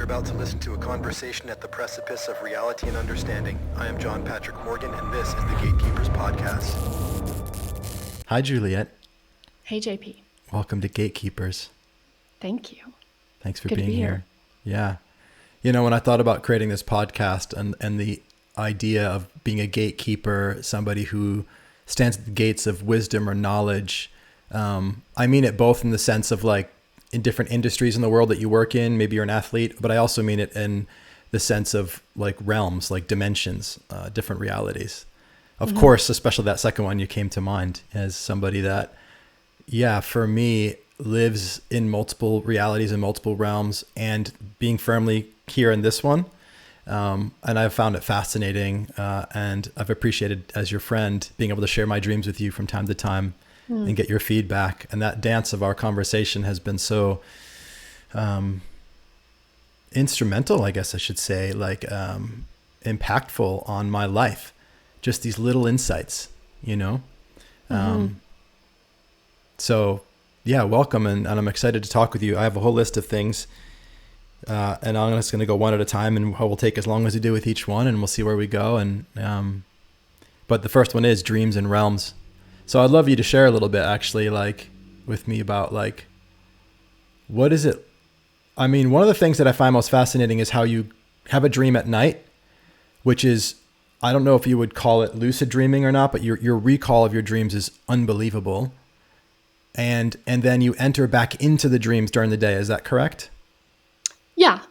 about to listen to a conversation at the precipice of reality and understanding. I am John Patrick Morgan, and this is the Gatekeepers podcast. Hi, Juliet. Hey, JP. Welcome to Gatekeepers. Thank you. Thanks for Good being to be here. Yeah. You know, when I thought about creating this podcast and the idea of being a gatekeeper, somebody who stands at the gates of wisdom or knowledge, I mean it both in the sense of like in different industries in the world that you work in, maybe you're an athlete, but I also mean it in the sense of like realms, like dimensions, different realities. Of course, especially that second one, you came to mind as somebody that, yeah, for me, lives in multiple realities and multiple realms, and being firmly here in this one. And I've found it fascinating, and I've appreciated, as your friend, being able to share my dreams with you from time to time and get your feedback. And that dance of our conversation has been so instrumental, I guess I should say, like impactful on my life. Just these little insights, you know? So yeah, welcome. And I'm excited to talk with you. I have a whole list of things, and I'm just going to go one at a time, and we'll take as long as we do with each one, and we'll see where we go. And, but the first one is dreams and realms. So I'd love you to share a little bit actually, like with me about like, what is it? I mean, one of the things that I find most fascinating is how you have a dream at night, which is, I don't know if you would call it lucid dreaming or not, but your recall of your dreams is unbelievable. And then you enter back into the dreams during the day. Is that correct? Yeah.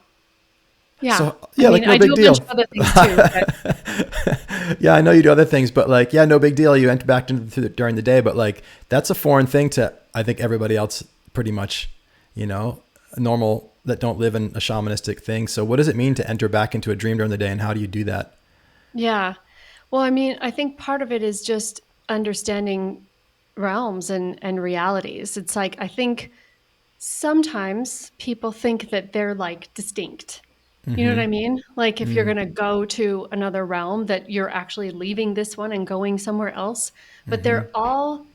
Yeah. So, yeah, I mean, like no big deal. I do a bunch of other things too. Yeah, I know you do other things, but like, yeah, no big deal. You enter back into during the day, but like, that's a foreign thing to, I think, everybody else pretty much, you know, normal that don't live in a shamanistic thing. So what does it mean to enter back into a dream during the day, and how do you do that? Yeah. Well, I mean, I think part of it is just understanding realms and realities. It's like, I think sometimes people think that they're like distinct. You know what I mean? Like if you're going to go to another realm, that you're actually leaving this one and going somewhere else, but they're all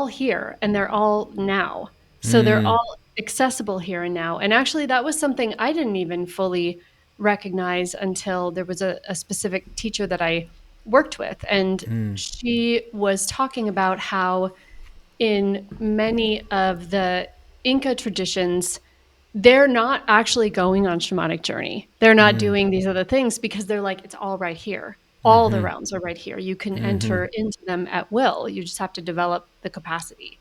here, and they're all now. So they're all accessible here and now. And actually that was something I didn't even fully recognize until there was a specific teacher that I worked with. And she was talking about how in many of the Inca traditions, they're not actually going on shamanic journey. They're not doing these other things because they're like, it's all right here. All the realms are right here. You can enter into them at will. You just have to develop the capacity.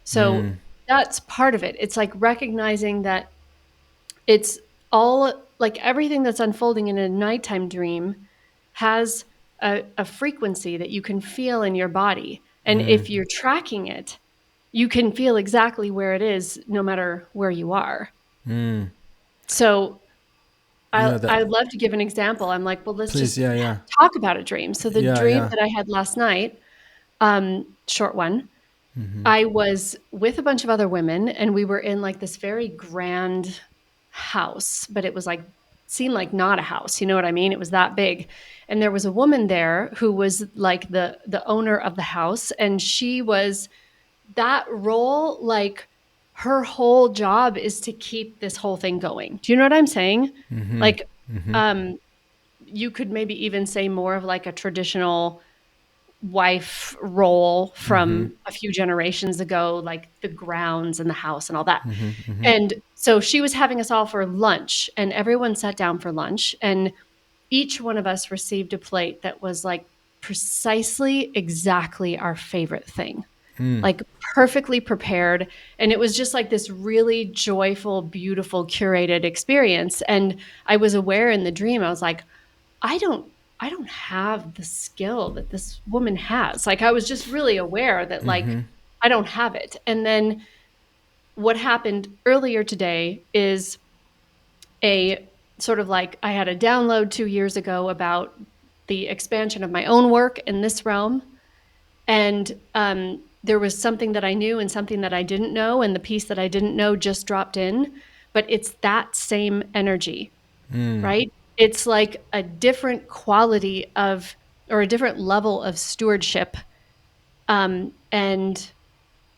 So that's part of it. It's like recognizing that it's all like everything that's unfolding in a nighttime dream has a frequency that you can feel in your body. And if you're tracking it, you can feel exactly where it is no matter where you are. So I'd love to give an example. I'm like, well, let's just talk about a dream. So the dream that I had last night, short one, I was with a bunch of other women, and we were in like this very grand house, but it was like, seemed like not a house. You know what I mean? It was that big. And there was a woman there who was like the owner of the house. And she was that role, like her whole job is to keep this whole thing going. Do you know what I'm saying? Like, you could maybe even say more of like a traditional wife role from a few generations ago, like the grounds and the house and all that. And so she was having us all for lunch, and everyone sat down for lunch, and each one of us received a plate that was like precisely exactly our favorite thing. Like perfectly prepared. And it was just like this really joyful, beautiful, curated experience. And I was aware in the dream, I was like, I don't have the skill that this woman has. Like, I was just really aware that like, I don't have it. And then what happened earlier today is a sort of like, I had a download 2 years ago about the expansion of my own work in this realm. And, there was something that I knew and something that I didn't know. And the piece that I didn't know just dropped in, but it's that same energy, right? It's like a different quality of, or a different level of stewardship, and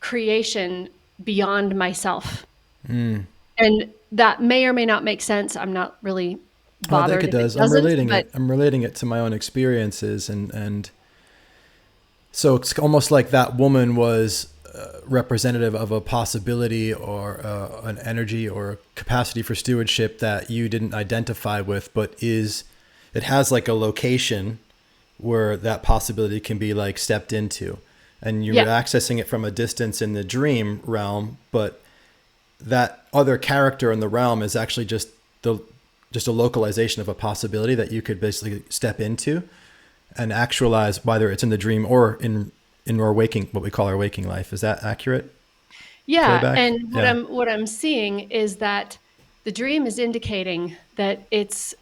creation beyond myself. And that may or may not make sense. I'm not really Oh, I think bothered it if it does. doesn't, but I'm relating it to my own experiences, and so it's almost like that woman was representative of a possibility or an energy or capacity for stewardship that you didn't identify with, but it has like a location where that possibility can be like stepped into, and you were yeah, accessing it from a distance in the dream realm, but that other character in the realm is actually just a localization of a possibility that you could basically step into and actualize, whether it's in the dream or in our waking, what we call our waking life. Is that accurate yeah. playback? And Yeah. what I'm seeing is that the dream is indicating that it's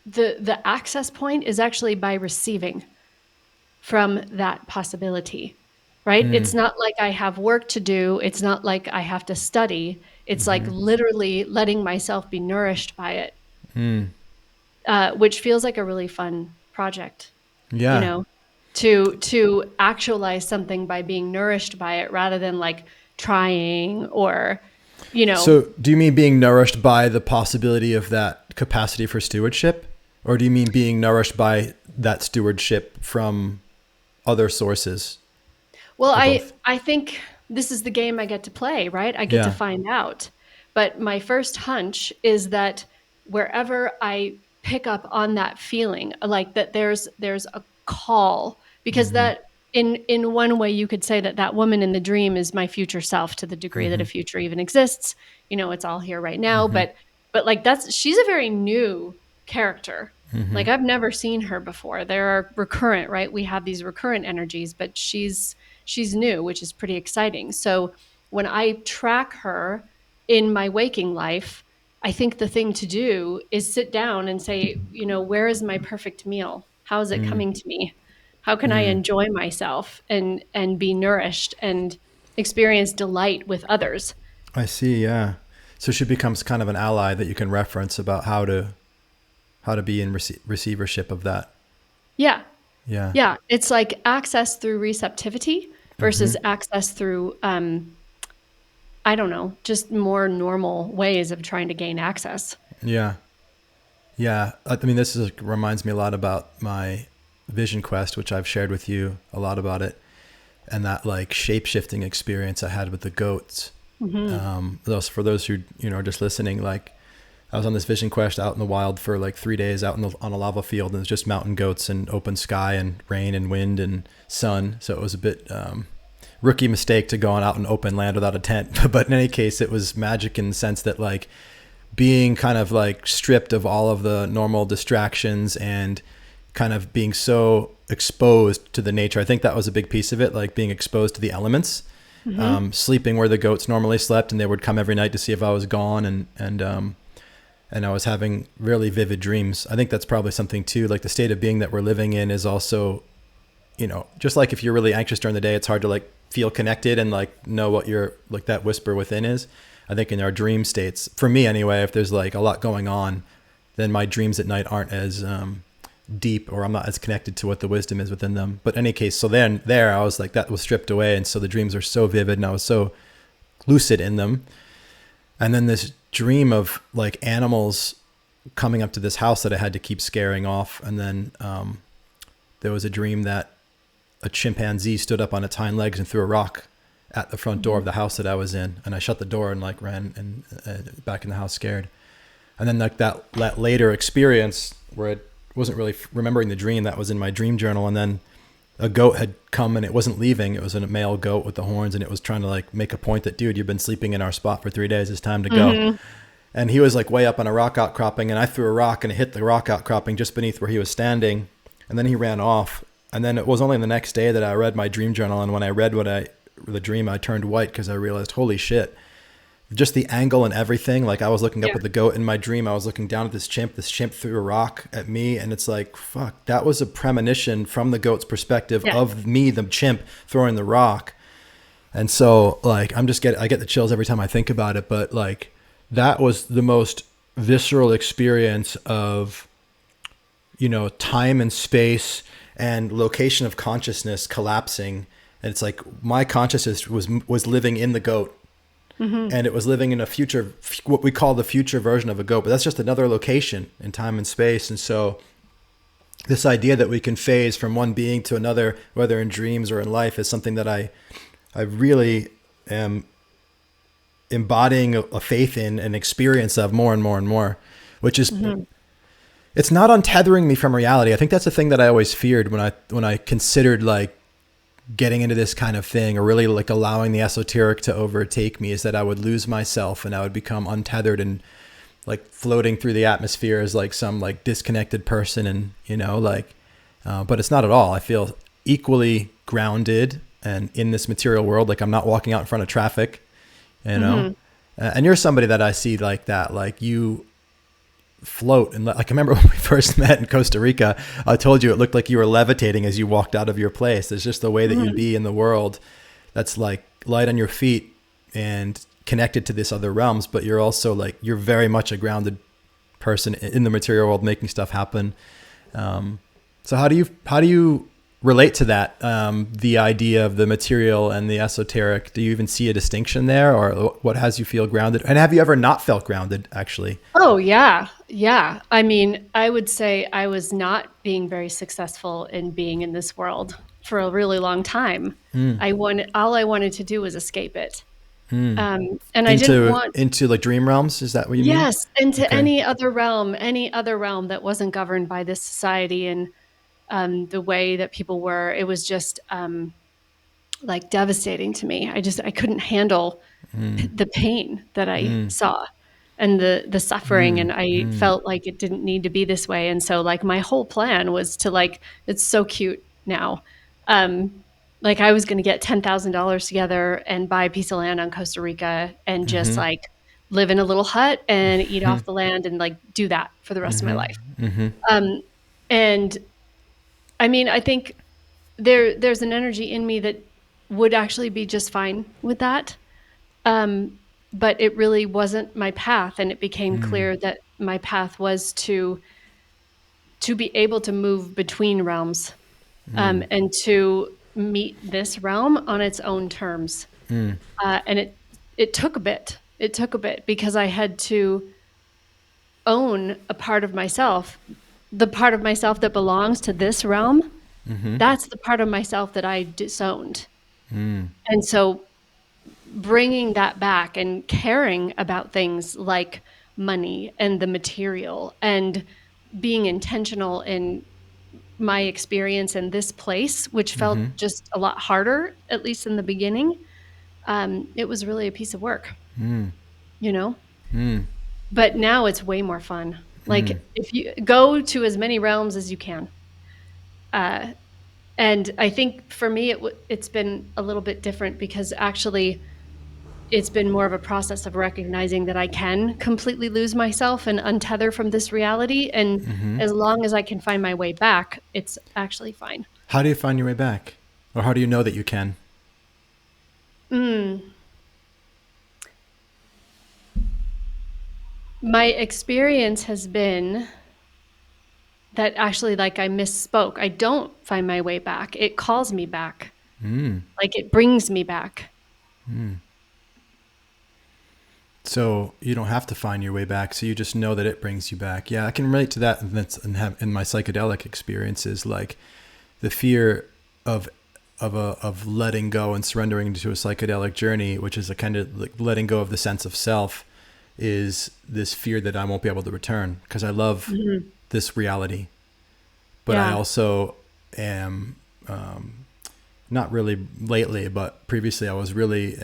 the access point is actually by receiving from that possibility, right? It's not like I have work to do. It's not like I have to study. It's like literally letting myself be nourished by it, which feels like a really fun project, you Yeah. know, to actualize something by being nourished by it rather than like trying or, you know, So do you mean being nourished by the possibility of that capacity for stewardship? Or do you mean being nourished by that stewardship from other sources, well, or both? I think this is the game I get to play, right? I get to Yeah. find out. But my first hunch is that wherever I pick up on that feeling, like that there's a call, because that in one way you could say that that woman in the dream is my future self to the degree that a future even exists. You know, it's all here right now, but like she's a very new character. Like I've never seen her before. There are recurrent, right? We have these recurrent energies, but she's new, which is pretty exciting. So when I track her in my waking life, I think the thing to do is sit down and say, you know, where is my perfect meal? How is it coming to me? How can I enjoy myself and be nourished and experience delight with others? I see. Yeah. So she becomes kind of an ally that you can reference about how to be in receivership of that. Yeah. Yeah. Yeah. It's like access through receptivity versus access through I don't know, just more normal ways of trying to gain access. Yeah. Yeah. I mean, reminds me a lot about my vision quest, which I've shared with you a lot about it, and that like shape shifting experience I had with the goats. For those who, are just listening, like I was on this vision quest out in the wild for like 3 days out on a lava field, and it was just mountain goats and open sky and rain and wind and sun. So it was a bit, rookie mistake to go on out in open land without a tent. But in any case, it was magic in the sense that like being kind of like stripped of all of the normal distractions and kind of being so exposed to the nature. I think that was a big piece of it, like being exposed to the elements, sleeping where the goats normally slept, and they would come every night to see if I was gone, and I was having really vivid dreams. I think that's probably something too, like the state of being that we're living in is also, just like if you're really anxious during the day, it's hard to like feel connected and like know what your like that whisper within is. I think in our dream states, for me anyway, if there's like a lot going on, then my dreams at night aren't as deep, or I'm not as connected to what the wisdom is within them. But in any case, so then there I was like, that was stripped away. And so the dreams are so vivid and I was so lucid in them. And then this dream of like animals coming up to this house that I had to keep scaring off. And then there was a dream that a chimpanzee stood up on its hind legs and threw a rock at the front door of the house that I was in. And I shut the door and like ran and back in the house scared. And then like that later experience where I wasn't really remembering the dream, that was in my dream journal. And then a goat had come and it wasn't leaving. It was a male goat with the horns, and it was trying to like make a point that, dude, you've been sleeping in our spot for 3 days. It's time to go. And he was like way up on a rock outcropping, and I threw a rock and it hit the rock outcropping just beneath where he was standing. And then he ran off. And then it was only the next day that I read my dream journal. And when I read the dream, I turned white because I realized, holy shit, just the angle and everything. Like I was looking up at the goat in my dream. I was looking down at this chimp threw a rock at me. And it's like, fuck, that was a premonition from the goat's perspective of me, the chimp, throwing the rock. And so like, I get the chills every time I think about it. But like, that was the most visceral experience of, time and space and location of consciousness collapsing. And it's like my consciousness was living in the goat. and it was living in a future, what we call the future version of a goat, but that's just another location in time and space. And so this idea that we can phase from one being to another, whether in dreams or in life, is something that I really am embodying a faith in and experience of more and more and more, which is, it's not untethering me from reality. I think that's the thing that I always feared when I considered like getting into this kind of thing, or really like allowing the esoteric to overtake me, is that I would lose myself and I would become untethered and like floating through the atmosphere as like some like disconnected person. And, you know, like, but it's not at all. I feel equally grounded and in this material world. Like I'm not walking out in front of traffic, you know? And you're somebody that I see like that, like you float. And like, I remember when we first met in Costa Rica, I told you it looked like you were levitating as you walked out of your place. It's just the way that you'd be in the world that's like light on your feet and connected to this other realms, but you're also like, you're very much a grounded person in the material world making stuff happen. So how do you relate to that? The idea of the material and the esoteric, do you even see a distinction there, or what has you feel grounded? And have you ever not felt grounded actually? Oh, yeah. Yeah. I mean, I would say I was not being very successful in being in this world for a really long time. All I wanted to do was escape it. And I didn't want into like dream realms. Is that what you mean? Yes, into Okay. any other realm that wasn't governed by this society and the way that people were. It was just like devastating to me. I couldn't handle the pain that I saw and the suffering, and I felt like it didn't need to be this way. And so like my whole plan was to like, it's so cute now. Like I was going to get $10,000 together and buy a piece of land on Costa Rica and just like live in a little hut and eat off the land and like do that for the rest of my life. And I mean, I think there's an energy in me that would actually be just fine with that. But it really wasn't my path. And it became clear that my path was to be able to move between realms, and to meet this realm on its own terms. And it took a bit. It took a bit because I had to own a part of myself, the part of myself that belongs to this realm. That's the part of myself that I disowned. And so bringing that back and caring about things like money and the material and being intentional in my experience in this place, which felt just a lot harder, at least in the beginning. It was really a piece of work, you know? But now it's way more fun. Like if you go to as many realms as you can. And I think for me, it's been a little bit different because actually it's been more of a process of recognizing that I can completely lose myself and untether from this reality. And as long as I can find my way back, it's actually fine. How do you find your way back? Or how do you know that you can? My experience has been that actually, like I misspoke. I don't find my way back. It calls me back. Like it brings me back. So you don't have to find your way back. So you just know that it brings you back. Yeah, I can relate to that. And that's in my psychedelic experiences, like the fear of letting go and surrendering to a psychedelic journey, which is a kind of like letting go of the sense of self, is this fear that I won't be able to return because I love this reality. But I also am, not really lately, but previously I was really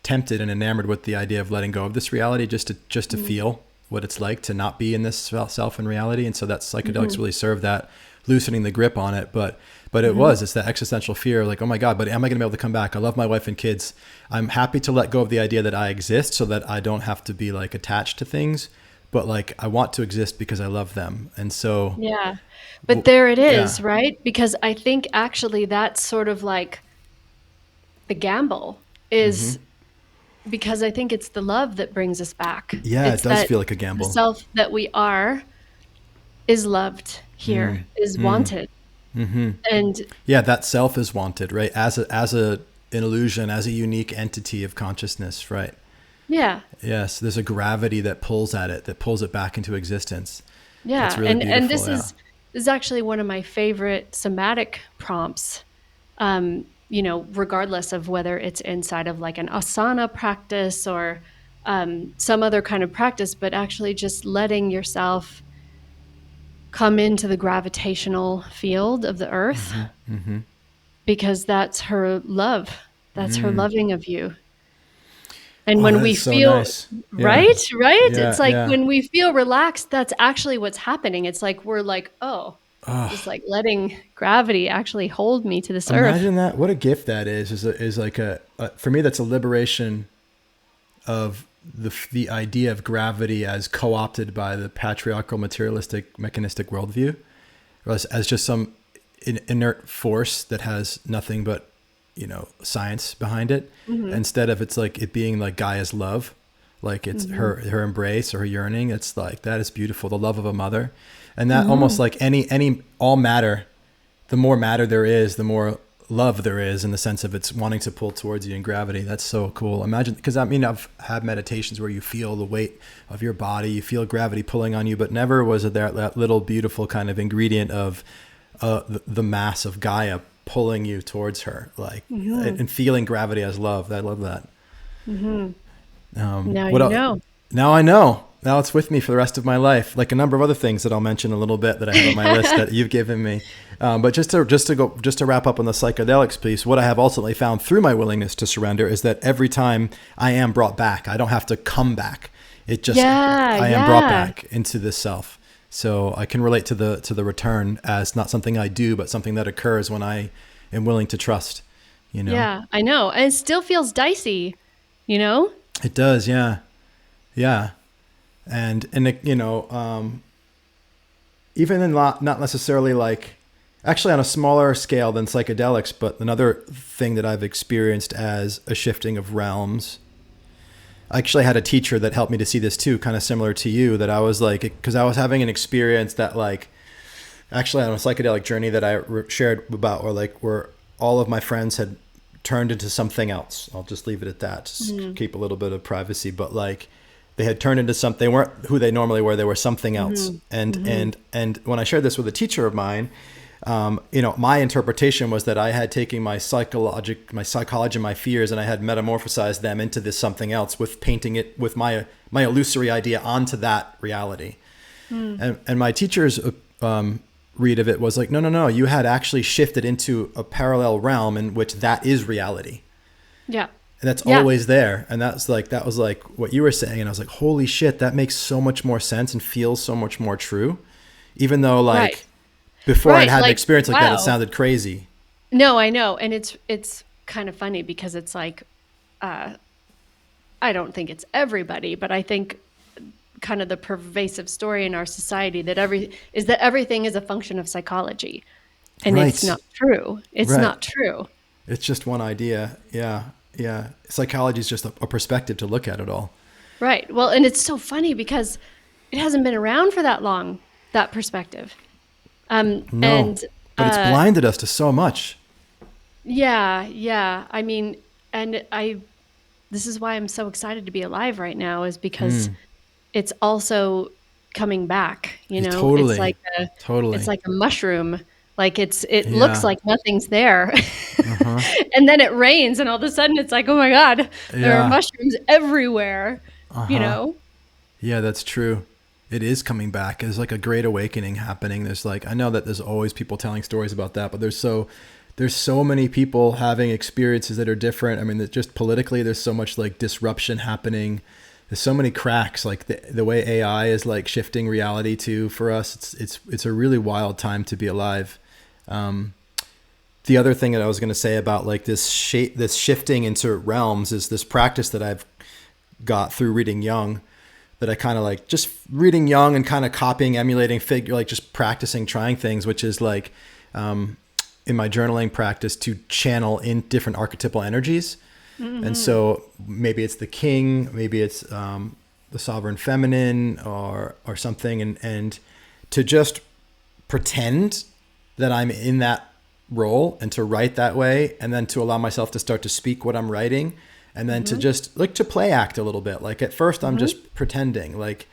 tempted and enamored with the idea of letting go of this reality just to feel what it's like to not be in this self and reality. And so that psychedelics really served that, loosening the grip on it. But it's that existential fear, like, oh my God, but am I going to be able to come back? I love my wife and kids. I'm happy to let go of the idea that I exist so that I don't have to be like attached to things, but like I want to exist because I love them. And so, yeah, but there it is, right? Because I think actually that's sort of like the gamble is because I think it's the love that brings us back. Yeah, It's it does that feel like a gamble. the self that we are is loved here, is wanted. And Yeah, that self is wanted, right? As an illusion, as a unique entity of consciousness, right? Yeah. Yes, there's a gravity that pulls at it, that pulls it back into existence. That's Yeah. really And beautiful. this Yeah. is actually one of my favorite somatic prompts. Regardless of whether it's inside of like an asana practice or some other kind of practice, but actually just letting yourself come into the gravitational field of the earth, because that's her love. That's her loving of you. And Oh, when that we is so feel nice. Yeah. right, right, it's Yeah. like Yeah. when we feel relaxed, that's actually what's happening. It's like we're like, oh, just Oh, like letting gravity actually hold me to this earth. imagine that. What a gift that is like for me, that's a liberation of the idea of gravity as co-opted by the patriarchal, materialistic, mechanistic worldview, or as just some inert force that has nothing but, science behind it. Instead of it's like it being like Gaia's love, like it's her embrace or her yearning. It's like, that is beautiful. The love of a mother, and that almost like any all matter, the more matter there is, the more love there is, in the sense of it's wanting to pull towards you in gravity. That's so cool. Imagine, because I've had meditations where you feel the weight of your body, you feel gravity pulling on you, but never was it that little beautiful kind of ingredient of the mass of Gaia pulling you towards her, like, and feeling gravity as love. I love that. Now What you else? know. Now I know. Now it's with me for the rest of my life, like a number of other things that I'll mention a little bit that I have on my list that you've given me. But just to wrap up on the psychedelics piece, what I have ultimately found through my willingness to surrender is that every time I am brought back, I don't have to come back. It just, I am brought back into this self. So I can relate to the return as not something I do, but something that occurs when I am willing to trust. Yeah, I know. And it still feels dicey, you know? It does. Yeah. Yeah. And it, even in not necessarily like, actually on a smaller scale than psychedelics, but another thing that I've experienced as a shifting of realms. I actually had a teacher that helped me to see this too, kind of similar to you, that I was like, because I was having an experience that, like, actually on a psychedelic journey that I shared about, or like where all of my friends had turned into something else. I'll just leave it at that. Just keep a little bit of privacy, but like, they had turned into something. They weren't who they normally were. They were something else. And when I shared this with a teacher of mine, my interpretation was that I had taken my psychology and my fears, and I had metamorphosized them into this something else, with painting it with my illusory idea onto that reality. And my teacher's read of it was like, no, you had actually shifted into a parallel realm in which that is reality. Yeah. And that's always there. And that was like what you were saying. And I was like, holy shit, that makes so much more sense and feels so much more true. Even though before I'd had an experience like that, it sounded crazy. No, I know. And it's kind of funny because it's like, I don't think it's everybody, but I think kind of the pervasive story in our society that everything is a function of psychology. And it's not true. It's not true. It's just one idea. Yeah. Yeah. Psychology is just a perspective to look at it all. Right. Well, and it's so funny because it hasn't been around for that long, that perspective. No, but it's blinded us to so much. Yeah. Yeah. I mean, this is why I'm so excited to be alive right now, is because it's also coming back, Totally. It's like a mushroom. Like it looks like nothing's there. And then it rains and all of a sudden it's like, oh my God, there are mushrooms everywhere, Yeah, that's true. It is coming back. There's like a great awakening happening. There's like, I know that there's always people telling stories about that, but there's so many people having experiences that are different. I mean, just politically, there's so much like disruption happening. There's so many cracks, like the way AI is like shifting reality too for us. It's a really wild time to be alive. The other thing that I was going to say about like this shifting into realms is this practice that I've got through reading Jung, that I kind of like just reading Jung and kind of copying, emulating, like just practicing, trying things, which is like in my journaling practice to channel in different archetypal energies. And so maybe it's the king, maybe it's the sovereign feminine or something, and to just pretend that I'm in that role and to write that way, and then to allow myself to start to speak what I'm writing, And then to just like to play act a little bit. Like at first I'm just pretending, like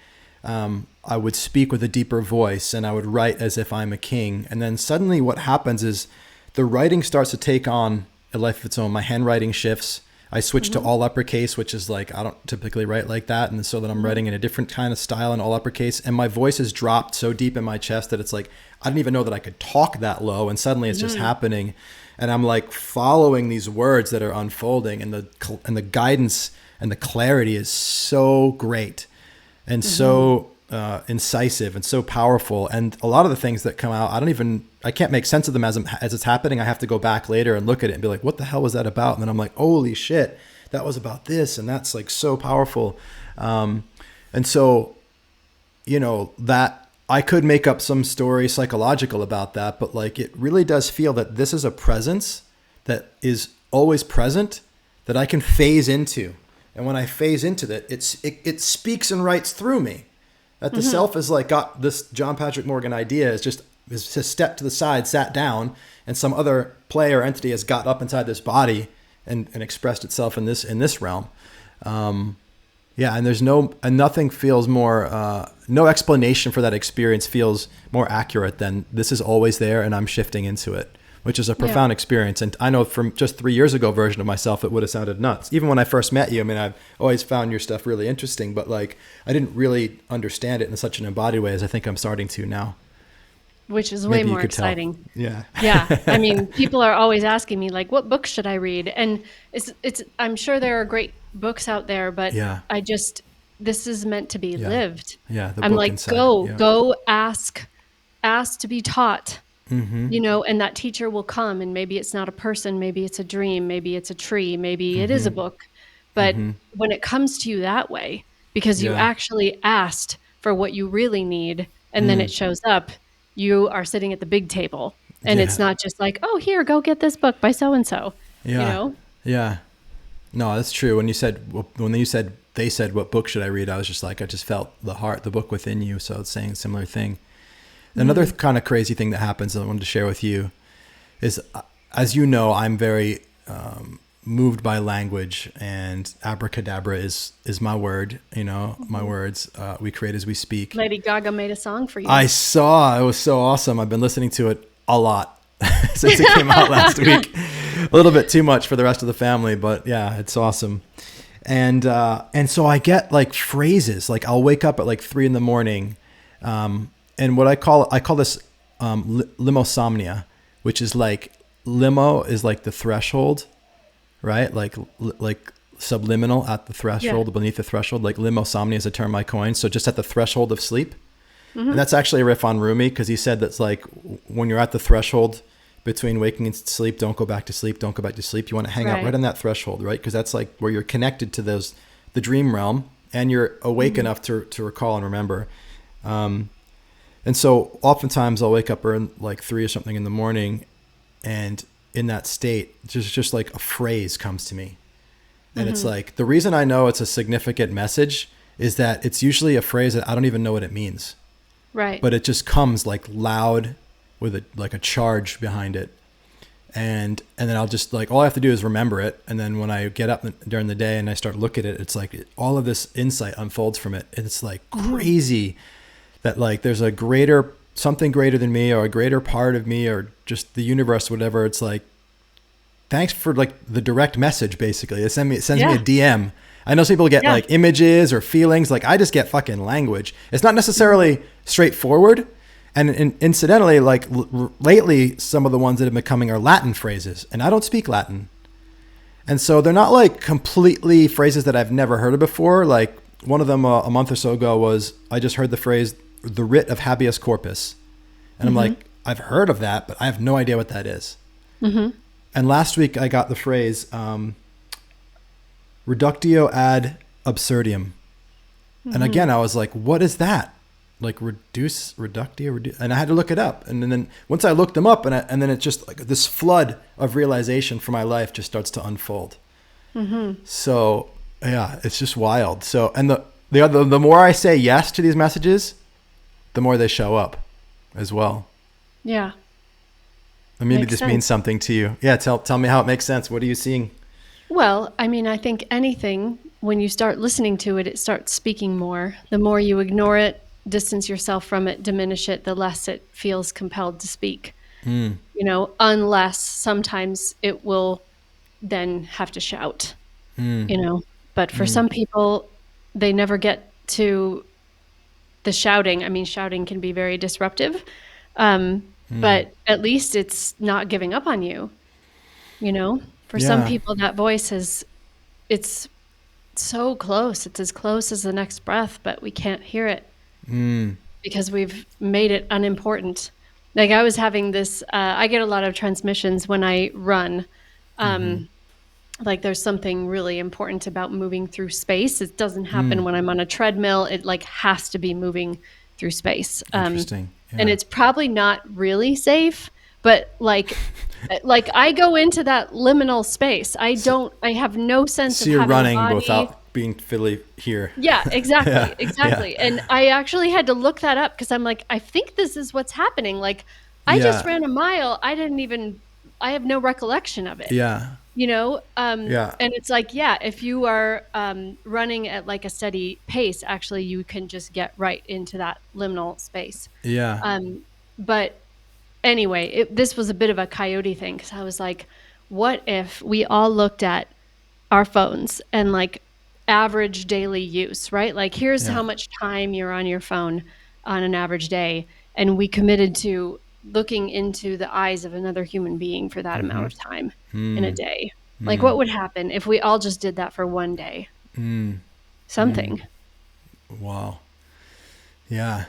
I would speak with a deeper voice and I would write as if I'm a king. And then suddenly what happens is the writing starts to take on a life of its own. My handwriting shifts. I switch to all uppercase, which is like, I don't typically write like that. And so that I'm writing in a different kind of style in all uppercase. And my voice has dropped so deep in my chest that it's like, I didn't even know that I could talk that low. And suddenly it's just happening. And I'm like following these words that are unfolding, and the guidance and the clarity is so great and so incisive and so powerful. And a lot of the things that come out, I can't make sense of them as it's happening. I have to go back later and look at it and be like, what the hell was that about? And then I'm like, holy shit, that was about this. And that's like so powerful. And so, that I could make up some story psychological about that, but like it really does feel that this is a presence that is always present that I can phase into. And when I phase into that, it speaks and writes through me. That the self is like got this John Patrick Morgan idea is just stepped to the side, sat down, and some other player entity has got up inside this body and expressed itself in this realm. Yeah, and nothing feels more, no explanation for that experience feels more accurate than this is always there and I'm shifting into it, which is a profound experience. And I know from just 3 years ago version of myself, it would have sounded nuts. Even when I first met you, I mean, I've always found your stuff really interesting, but like I didn't really understand it in such an embodied way as I think I'm starting to now. Which is way more exciting. Tell. Yeah. Yeah. I mean, people are always asking me like, what books should I read? And I'm sure there are great books out there, but this is meant to be lived. Yeah. I'm like, inside. Go ask to be taught, and that teacher will come, and maybe it's not a person, maybe it's a dream, maybe it's a tree, maybe it is a book. But when it comes to you that way, because you actually asked for what you really need, and then it shows up, you are sitting at the big table, and it's not just like, oh, here, go get this book by so-and-so, Yeah. No, that's true. When they said, what book should I read? I was just like, I just felt the book within you. So it's saying a similar thing. Another kind of crazy thing that happens that I wanted to share with you is, as you know, I'm very moved by language, and abracadabra is my word, my words. We create as we speak. Lady Gaga made a song for you. I saw. It was so awesome. I've been listening to it a lot since it came out last week. A little bit too much for the rest of the family, but yeah, it's awesome. And so I get like phrases, like I'll wake up at like 3 a.m. And what I call this limosomnia, which is like limo is like the threshold, right? Like subliminal at the threshold, beneath the threshold. Like limosomnia is a term I coined. So just at the threshold of sleep. And that's actually a riff on Rumi, because he said that's like when you're at the threshold between waking and sleep, don't go back to sleep, don't go back to sleep. You want to hang out right on that threshold, right? Because that's like where you're connected to the dream realm, and you're awake enough to recall and remember. And so oftentimes I'll wake up around like 3 or something in the morning, and in that state, just like a phrase comes to me. And it's like, the reason I know it's a significant message is that it's usually a phrase that I don't even know what it means. Right. But it just comes like loud with a charge behind it. And then I'll just like, all I have to do is remember it. And then when I get up during the day and I start looking at it, it's like all of this insight unfolds from it. And it's like crazy that like there's something greater than me, or a greater part of me, or just the universe, whatever. It's like, thanks for like the direct message, basically. It sends me a DM. I know some people get like images or feelings. Like I just get fucking language. It's not necessarily straightforward. And incidentally, like lately, some of the ones that have been coming are Latin phrases, and I don't speak Latin. And so they're not like completely phrases that I've never heard of before. Like one of them a month or so ago was, I just heard the phrase, the writ of habeas corpus. And I'm like, I've heard of that, but I have no idea what that is. And last week I got the phrase, reductio ad absurdum. And again, I was like, what is that? Like reductio, and I had to look it up. And then once I looked them up, and then it just like this flood of realization for my life just starts to unfold. So yeah, it's just wild. So, and the more I say yes to these messages, the more they show up as well. Yeah. And maybe this means something to you. Yeah. Tell me how it makes sense. What are you seeing? Well, I mean, I think anything, when you start listening to it, it starts speaking more. The more you ignore it, distance yourself from it, diminish it, the less it feels compelled to speak. Mm, Unless sometimes it will then have to shout, mm, you know. But for mm, some people, they never get to the shouting. I mean, shouting can be very disruptive, mm. but at least it's not giving up on you, you know. For some Yeah. people, that voice it's so close. It's as close as the next breath, but we can't hear it Mm, because we've made it unimportant. Like I was having this, I get a lot of transmissions when I run. mm-hmm. Um, like there's something really important about moving through space. It doesn't happen Mm. when I'm on a treadmill. It like has to be moving through space. Interesting. And Yeah. it's probably not really safe, but like I go into that liminal space. So, I have no sense so of you're having a running body. without being Philly here. Yeah, Yeah. exactly, Yeah. exactly. And I actually had to look that up because I'm like, I think this is what's happening. Like, I just Yeah. ran a mile. I have no recollection of it, Yeah. Yeah. and it's like, yeah, if you are running at like a steady pace, actually, you can just get right into that liminal space. Yeah. Um, but anyway, this was a bit of a coyote thing because I was like, what if we all looked at our phones and like average daily use, right? Like, here's how Yeah. much time you're on your phone on an average day. And we committed to looking into the eyes of another human being for that amount Mm-hmm. of time in a Mm. day. Like, Mm. what would happen if we all just did that for one day? Mm. Mm. Something. Wow. Yeah.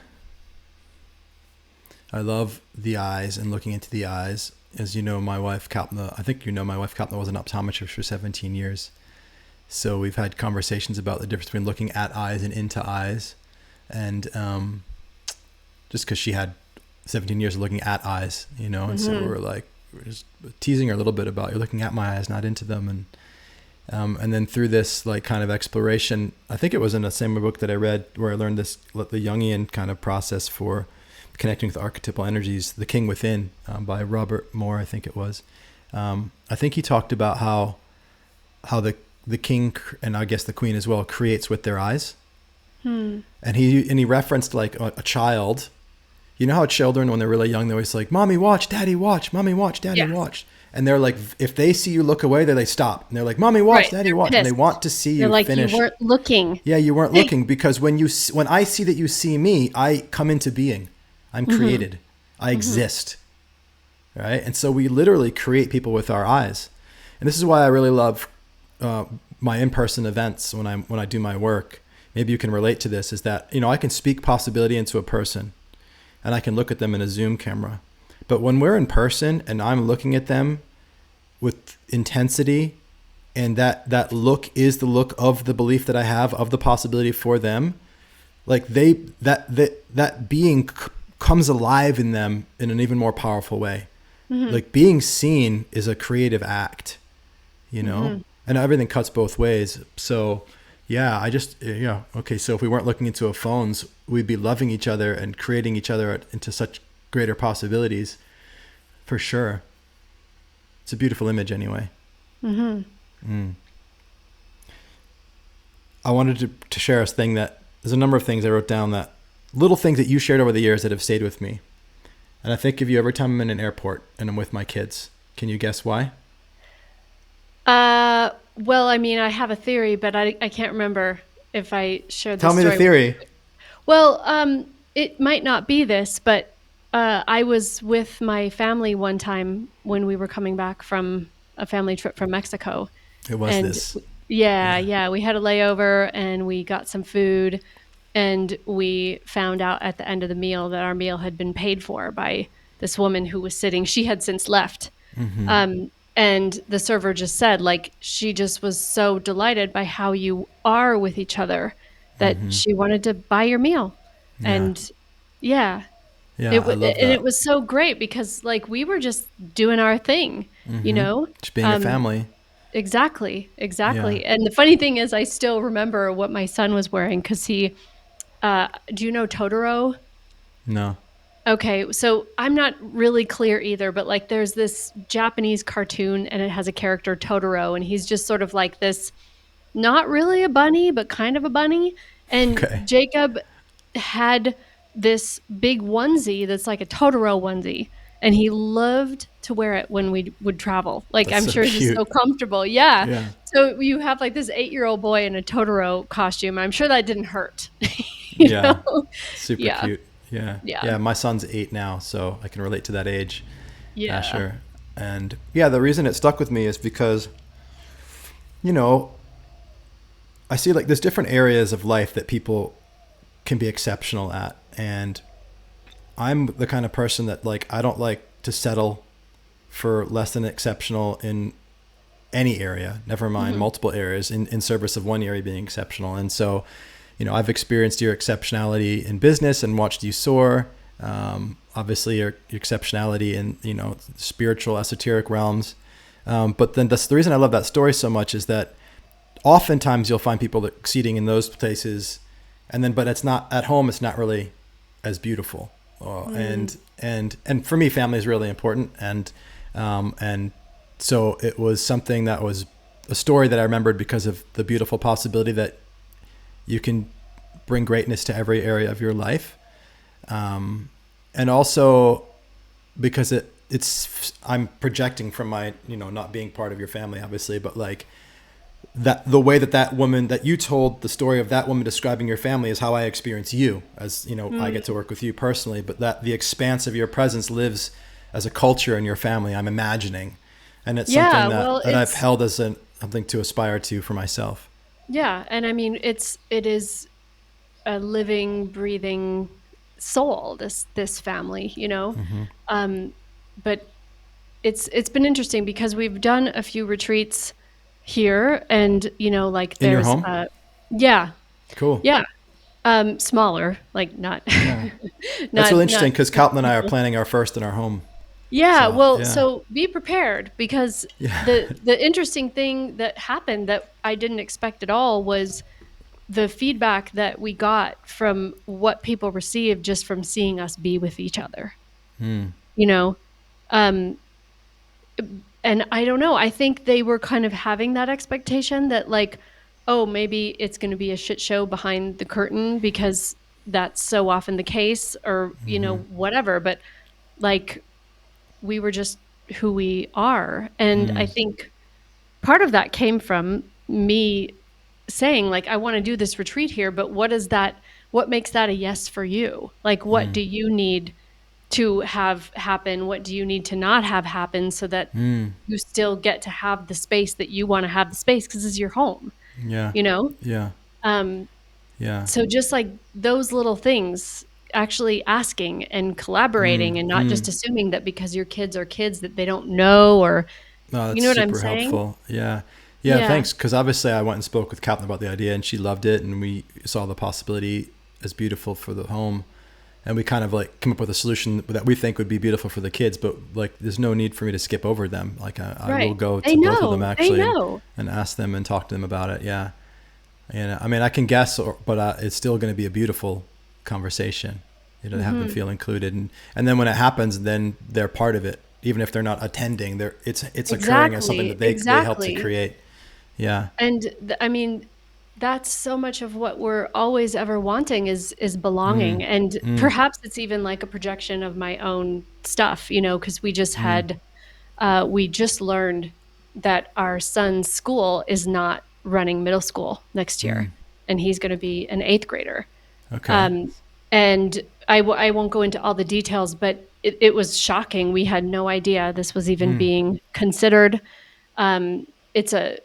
I love the eyes and looking into the eyes. As you know, my wife, Kalpna, I think you know my wife, Kalpna, was an optometrist for 17 years. So we've had conversations about the difference between looking at eyes and into eyes. And just because she had 17 years of looking at eyes, and so Mm-hmm. we're just teasing her a little bit about you're looking at my eyes, not into them. And then through this like kind of exploration, I think it was in the same book that I read where I learned this, the Jungian kind of process for connecting with archetypal energies, The King Within, by Robert Moore, I think it was. I think he talked about how the king, and I guess the queen as well, creates with their eyes. Hmm. And he referenced like a child. You know how children, when they're really young, they're always like, "Mommy, watch, Daddy, watch, Mommy, watch, Daddy, Yes. watch." And they're like, if they see you look away, they stop. And they're like, "Mommy, watch, Right. Daddy, They're watch." And they pissed. want to see They're you like, you finish. weren't looking. Yeah, you weren't looking, because when I see that you see me, I come into being. I'm Mm-hmm. created. I Mm-hmm. exist. Right? And so we literally create people with our eyes. And this is why I really love my in-person events when I do my work. Maybe you can relate to this, is that, I can speak possibility into a person and I can look at them in a Zoom camera. But when we're in person and I'm looking at them with intensity, and that look is the look of the belief that I have of the possibility for them, like that being comes alive in them in an even more powerful way. Mm-hmm. Like being seen is a creative act, Mm-hmm. and everything cuts both ways. So yeah, okay, so if we weren't looking into our phones, we'd be loving each other and creating each other into such greater possibilities, for sure. It's a beautiful image anyway. Mm-hmm. Mm. I wanted to share a thing that there's a number of things I wrote down, that little things that you shared over the years that have stayed with me. And I think of you every time I'm in an airport and I'm with my kids. Can you guess why? Well, I mean, I have a theory, but I can't remember if I shared Tell this me the story. theory. Well, it might not be this, but I was with my family one time when we were coming back from a family trip from Mexico. It was And this. yeah, Yeah. yeah, we had a layover and we got some food. And we found out at the end of the meal that our meal had been paid for by this woman who was sitting. She had since left. Mm-hmm. And the server just said, like, she just was so delighted by how you are with each other that Mm-hmm. she wanted to buy your meal. Yeah. And yeah, Yeah, I love and it that. was so great because like we were just doing our thing, you Mm-hmm. know? Just being a Um, family. exactly, Yeah. exactly. And the funny thing is I still remember what my son was wearing because do you know Totoro? No. Okay, so I'm not really clear either, but like there's this Japanese cartoon and it has a character Totoro and he's just sort of like this not really a bunny, but kind of a bunny. And Okay. Jacob had this big onesie that's like a Totoro onesie, and he loved to wear it when we would travel. Like That's I'm so sure it's just so cute. comfortable. Yeah. Yeah. So you have like this 8-year-old boy in a Totoro costume. I'm sure that didn't hurt. you know? Yeah. Super Yeah. cute. Yeah. Yeah. Yeah. My son's 8 now, so I can relate to that age. Yeah. Sure. And yeah, the reason it stuck with me is because, you know, I see like there's different areas of life that people can be exceptional at. And I'm the kind of person that like, I don't like to settle for less than exceptional in any area, never mind Mhm. multiple areas in service of one area being exceptional. And so, you know, I've experienced your exceptionality in business and watched you soar. Obviously your exceptionality in, you know, spiritual esoteric realms. But then that's the reason I love that story so much is that oftentimes you'll find people exceeding in those places and then, but it's not at home. It's not really as beautiful. Mm. And for me, family is really important. And so it was something that was a story that I remembered because of the beautiful possibility that you can bring greatness to every area of your life. And also because it's, I'm projecting from my, you know, not being part of your family, obviously, but like that the way that woman that you told the story of that woman describing your family is how I experience you as, you know, I Mm. get to work with you personally, but that the expanse of your presence lives as a culture in your family, I'm imagining. And it's something Yeah, well, that I've held as something to aspire to for myself. yeah, and I mean it is a living, breathing soul, this family, you know? Hmm. Um, but it's been interesting because we've done a few retreats here and, you know, like In your there's home? yeah, Cool. yeah. Smaller, like not Yeah. That's really not interesting because not Calvin and I are people. planning our first in our home. Yeah, So well, yeah. so be prepared because Yeah. the interesting thing that happened that I didn't expect at all was the feedback that we got from what people received just from seeing us be with each other, Mm. you know? Um, and I don't know, I think they were kind of having that expectation that like, oh, maybe it's going to be a shit show behind the curtain because that's so often the case or, you know, Hmm. whatever. But like, we were just who we are. And I Mm. think part of that came from me saying like I want to do this retreat here, but what makes that a yes for you? Like what Mm. do you need to have happen? What do you need to not have happen so that Mm. you still get to have the space that you want to have the space because it's your home, Yeah. you know? Yeah. Um Yeah. so just like those little things, actually asking and Mm. collaborating and not Mm. just assuming that because your kids are kids that they don't know or No, you that's know what I'm super saying? helpful. Yeah. Yeah, Yeah. thanks. Because obviously I went and spoke with Captain about the idea and she loved it. And we saw the possibility as beautiful for the home. And we kind of like come up with a solution that we think would be beautiful for the kids. But like, there's no need for me to skip over them. Like I will Right. go They to both of them know. They actually know. and ask them and talk to them about it. Yeah. And I mean, I can guess, but it's still going to be a beautiful conversation, you know, to have them Mhm. feel included. And then when it happens, then they're part of it. Even if they're not attending, it's occurring as something Exactly. that they help to Exactly. create. Yeah. And I mean, that's so much of what we're always ever wanting is Mm. belonging. And Mm. perhaps it's even like a projection of my own stuff, you know, because Mm. we just learned that our son's school is not running middle school next year, Mm. and he's going to be an eighth grader. Okay. Um, and I won't go into all the details, but it was shocking. We had no idea this was even Mm. being considered. Um, it's a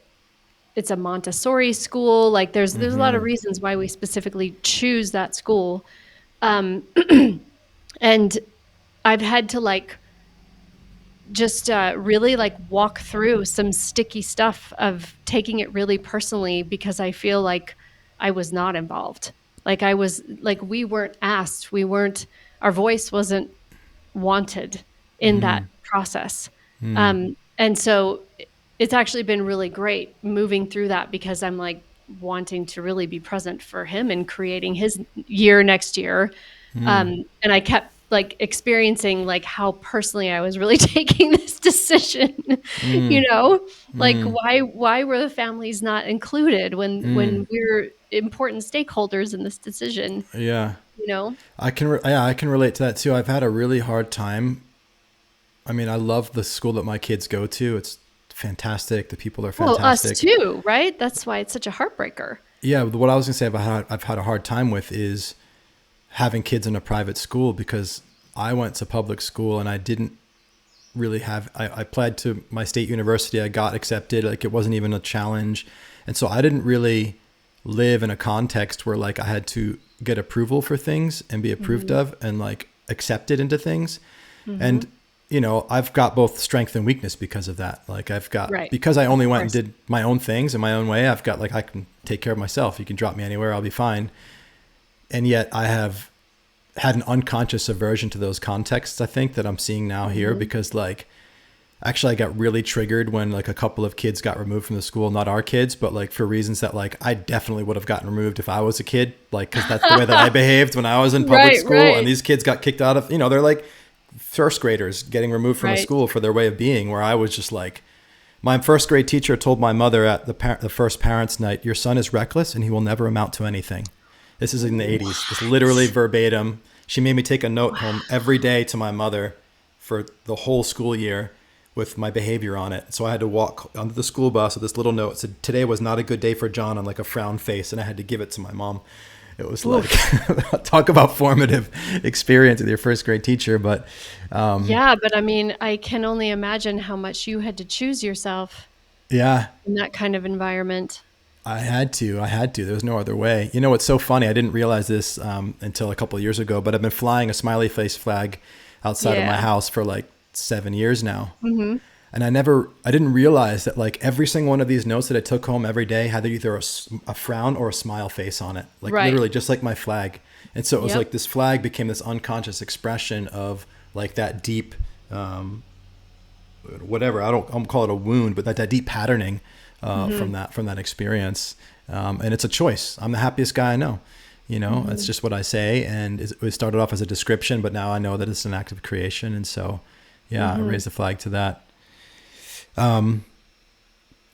it's a Montessori school. Like there's a lot of Mm-hmm. reasons why we specifically choose that school. Um, and I've had to like just really like walk through some sticky stuff of taking it really personally because I feel like I was not involved. Like I was like we weren't asked, we weren't our voice wasn't wanted in that Mm. process. Mm. And so it's actually been really great moving through that because I'm like wanting to really be present for him and creating his year next year. Mm. And I kept like experiencing like how personally I was really taking this decision, you know, like why were the families not included when we're important stakeholders in this decision, Yeah. you know? I can relate to that too. I've had a really hard time. I mean, I love the school that my kids go to. It's fantastic. The people are Well, us fantastic. too, right? That's why it's such a heartbreaker. Yeah, what I was gonna say I've had a hard time with is having kids in a private school, because I went to public school and I didn't really have. I applied to my state university. I got accepted. Like, it wasn't even a challenge, and so I didn't really live in a context where like I had to get approval for things and be approved of and like accepted into things. And you know, I've got both strength and weakness because of that. Like, I've got, Right. because I only Of went and course. did my own things in my own way, I've got like, I can take care of myself. You can drop me anywhere, I'll be fine. And yet I have had an unconscious aversion to those contexts, I think, that I'm seeing now here, because like, actually I got really triggered when like a couple of kids got removed from the school, not our kids, but like for reasons that like I definitely would have gotten removed if I was a kid, like, cause that's the way that I behaved when I was in public Right, school. right. And these kids got kicked out of, you know, they're like first graders getting removed from a Right. school for their way of being, where I was just like, my first grade teacher told my mother at the first parents' night, "Your son is reckless and he will never amount to anything." This is in the 80s. It's literally verbatim. She made me take a note home every day to my mother for the whole school year with my behavior on it. So I had to walk onto the school bus with this little note that said, "Today was not a good day for John," on like a frown face. And I had to give it to my mom. It was like, talk about formative experience with your first grade teacher. But Yeah, but I mean, I can only imagine how much you had to choose yourself yeah, in that kind of environment. I had to. There was no other way. You know, what's so funny? I didn't realize this until a couple of years ago, but I've been flying a smiley face flag outside of my Yeah. house for like 7 years now. Mhm. And I didn't realize that like every single one of these notes that I took home every day had either a frown or a smile face on it. Like, Right. literally just like my flag. And so it was Yep. like this flag became this unconscious expression of like that deep, whatever, I don't call it a wound, but that deep patterning from that experience. And it's a choice. I'm the happiest guy I know. You know, it's just what I say. And it started off as a description, but now I know that it's an act of creation. And so, yeah, I raise the flag to that.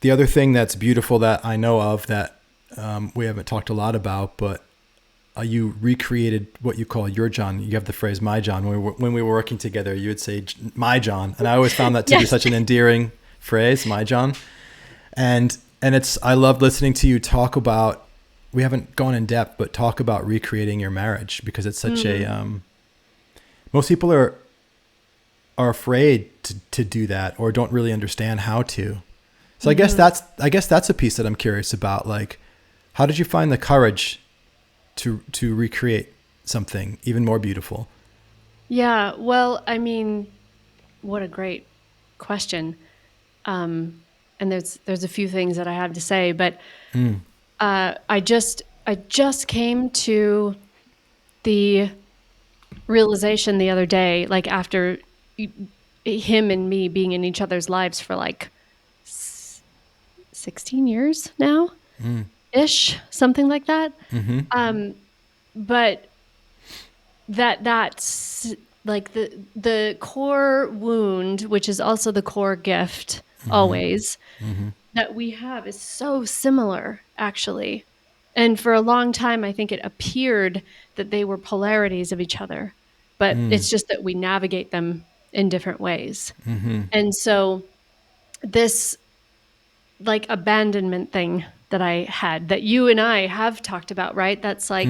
The other thing that's beautiful that I know of that we haven't talked a lot about, but you recreated what you call your John. You have the phrase "my John." When we were working together, you would say "my John," and I always found that to be Yes. such an endearing phrase, "my John." And I love listening to you talk about. We haven't gone in depth, but talk about recreating your marriage, because it's such a. Most people are afraid to do that, or don't really understand how to. So I guess that's a piece that I'm curious about. Like, how did you find the courage to recreate something even more beautiful? Yeah, well, I mean, what a great question. And there's a few things that I have to say, but I just came to the realization the other day, like after him and me being in each other's lives for like 16 years now, ish, something like that. But that's like the core wound, which is also the core gift always, that we have is so similar, actually. And for a long time, I think it appeared that they were polarities of each other, but it's just that we navigate them in different ways. And so this like abandonment thing that I had, that you and I have talked about, right? That's like,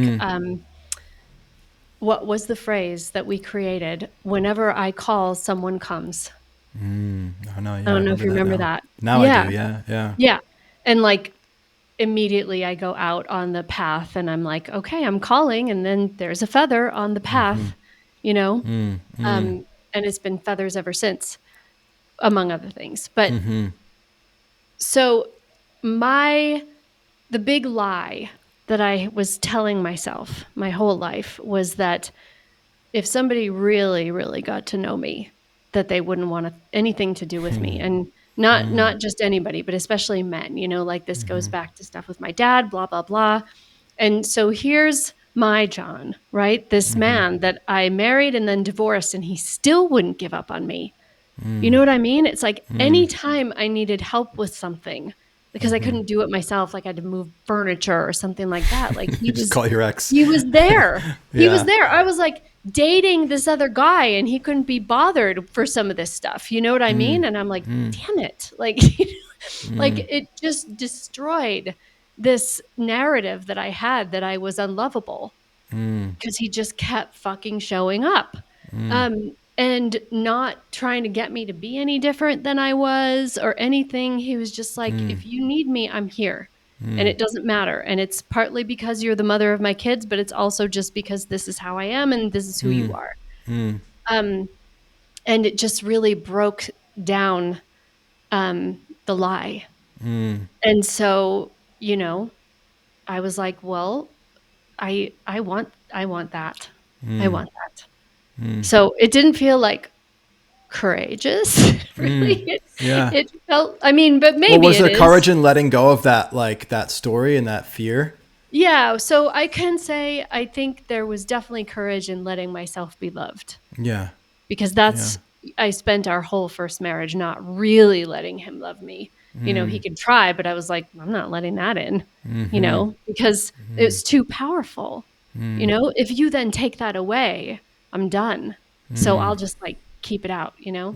what was the phrase that we created? Whenever I call, someone comes. Oh no, I yeah, I don't know if remember you that remember now. that. Now I Yeah. do, yeah, yeah. Yeah. And like immediately I go out on the path and I'm like, okay, I'm calling. And then there's a feather on the path, you know? And it's been feathers ever since, among other things. But so the big lie that I was telling myself my whole life was that if somebody really, really got to know me, that they wouldn't want anything to do with me. And not just anybody, but especially men, you know, like this goes back to stuff with my dad, blah, blah, blah. And so here's my John, right? This man that I married and then divorced, and he still wouldn't give up on me. You know what I mean? It's like anytime I needed help with something, because I couldn't do it myself, like I had to move furniture or something like that. Like Just call your ex. he was there. He was Yeah. there. I was like dating this other guy and he couldn't be bothered for some of this stuff. You know what I mean? And I'm like, damn it. Like, like it just destroyed this narrative that I had that I was unlovable because he just kept fucking showing up. And not trying to get me to be any different than I was or anything. He was just like, if you need me, I'm here. And it doesn't matter. And it's partly because you're the mother of my kids, but it's also just because this is how I am and this is who you are. Um, and it just really broke down the lie. And so, you know, I was like, well, I want that. I want that. So it didn't feel like courageous, really. Yeah. It felt, I mean, but Well, maybe was it there is. courage in letting go of that, like that story and that fear? Yeah. So I can say I think there was definitely courage in letting myself be loved, Yeah. because Yeah. I spent our whole first marriage not really letting him love me. You know, he could try, but I was like, I'm not letting that in, you know, because it's too powerful. You know, if you then take that away, I'm done. So I'll just like keep it out, you know?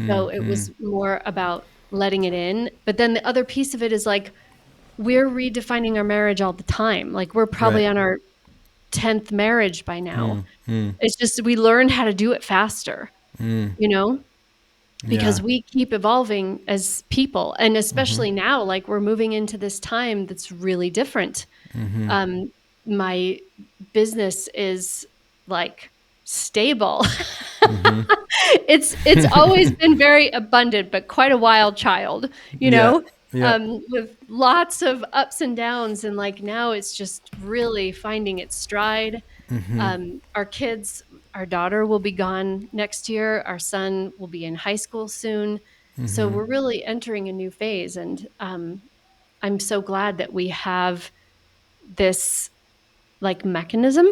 So it was more about letting it in. But then the other piece of it is like, we're redefining our marriage all the time. Like we're probably Right. on our 10th marriage by now. It's just we learned how to do it faster, you know? Yeah. Because we keep evolving as people. And especially now, like we're moving into this time that's really different. Um, my business is like stable. It's always been very abundant, but quite a wild child, you Yeah. know, Yeah. with lots of ups and downs. And like now it's just really finding its stride. Our kids, our daughter will be gone next year. Our son will be in high school soon. So we're really entering a new phase. And I'm so glad that we have this like mechanism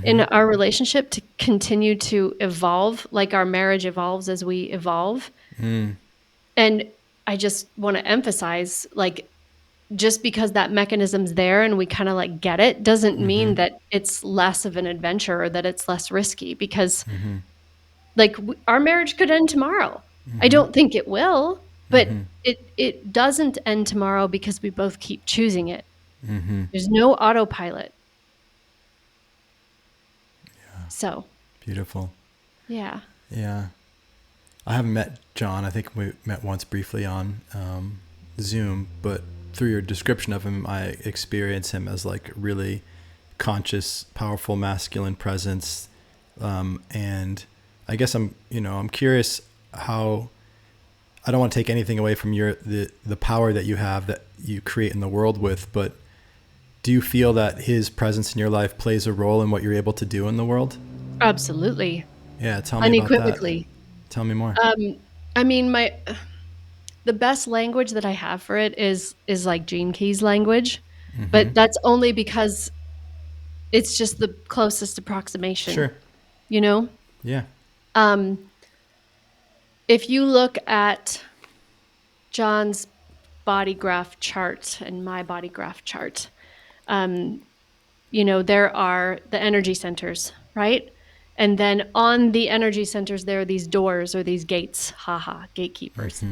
in our relationship to continue to evolve, like our marriage evolves as we evolve. And I just want to emphasize, like, just because that mechanism's there and we kind of like get it doesn't mean that it's less of an adventure or that it's less risky, because like our marriage could end tomorrow. I don't think it will, but it doesn't end tomorrow because we both keep choosing it. There's no autopilot. So, Beautiful. yeah. Yeah. I haven't met John. I think we met once briefly on Zoom, but through your description of him, I experience him as like really conscious, powerful, masculine presence. And I guess I'm curious how, I don't want to take anything away from the power that you have that you create in the world with, but do you feel that his presence in your life plays a role in what you're able to do in the world? Absolutely. Yeah. Tell me about that. Unequivocally. Tell me more. I mean, the best language that I have for it is like Gene Key's language, but that's only because it's just the closest approximation, Sure. you know? Yeah. If you look at John's body graph chart and my body graph chart, you know, there are the energy centers, right? And then on the energy centers, there are these doors or these gates, gatekeepers.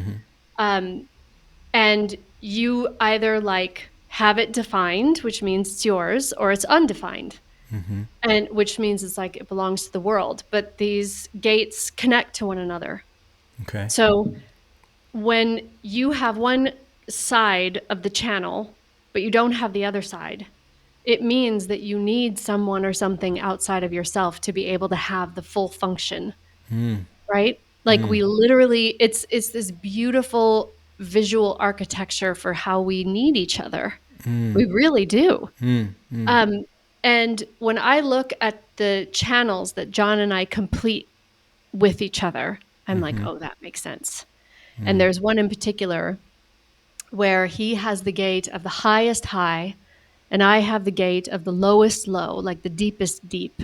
And you either like have it defined, which means it's yours, or it's undefined. And which means it's like it belongs to the world. But these gates connect to one another. Okay. So when you have one side of the channel, but you don't have the other side, it means that you need someone or something outside of yourself to be able to have the full function, right? Like we literally, it's this beautiful visual architecture for how we need each other. We really do. Um, and when I look at the channels that John and I complete with each other, I'm like, oh, that makes sense. And there's one in particular where he has the gate of the highest high and I have the gate of the lowest low, like the deepest deep.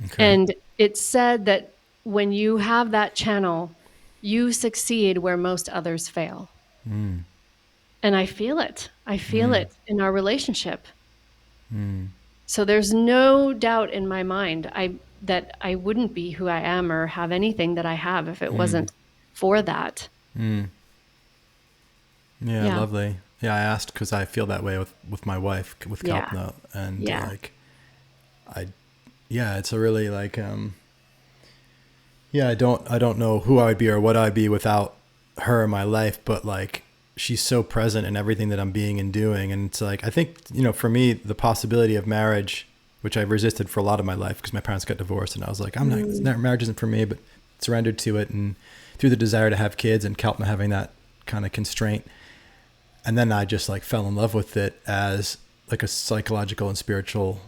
Okay. And it's said that when you have that channel, you succeed where most others fail. Mm. And I feel it. I feel Mm. it in our relationship. Mm. So there's no doubt in my mind that I wouldn't be who I am or have anything that I have if it Mm. wasn't for that. Mm. Yeah, Yeah. lovely. Yeah, I asked because I feel that way with my wife, with Yeah. Kalpna, and Yeah. like I, yeah, it's a really like yeah, I don't know who I would be or what I'd be without her in my life, but like she's so present in everything that I'm being and doing, and it's like I think for me the possibility of marriage, which I've resisted for a lot of my life because my parents got divorced, and I was like Mm. marriage isn't for me, but surrendered to it, and through the desire to have kids and Kalpna having that kind of constraint. And then I just like fell in love with it as like a psychological and spiritual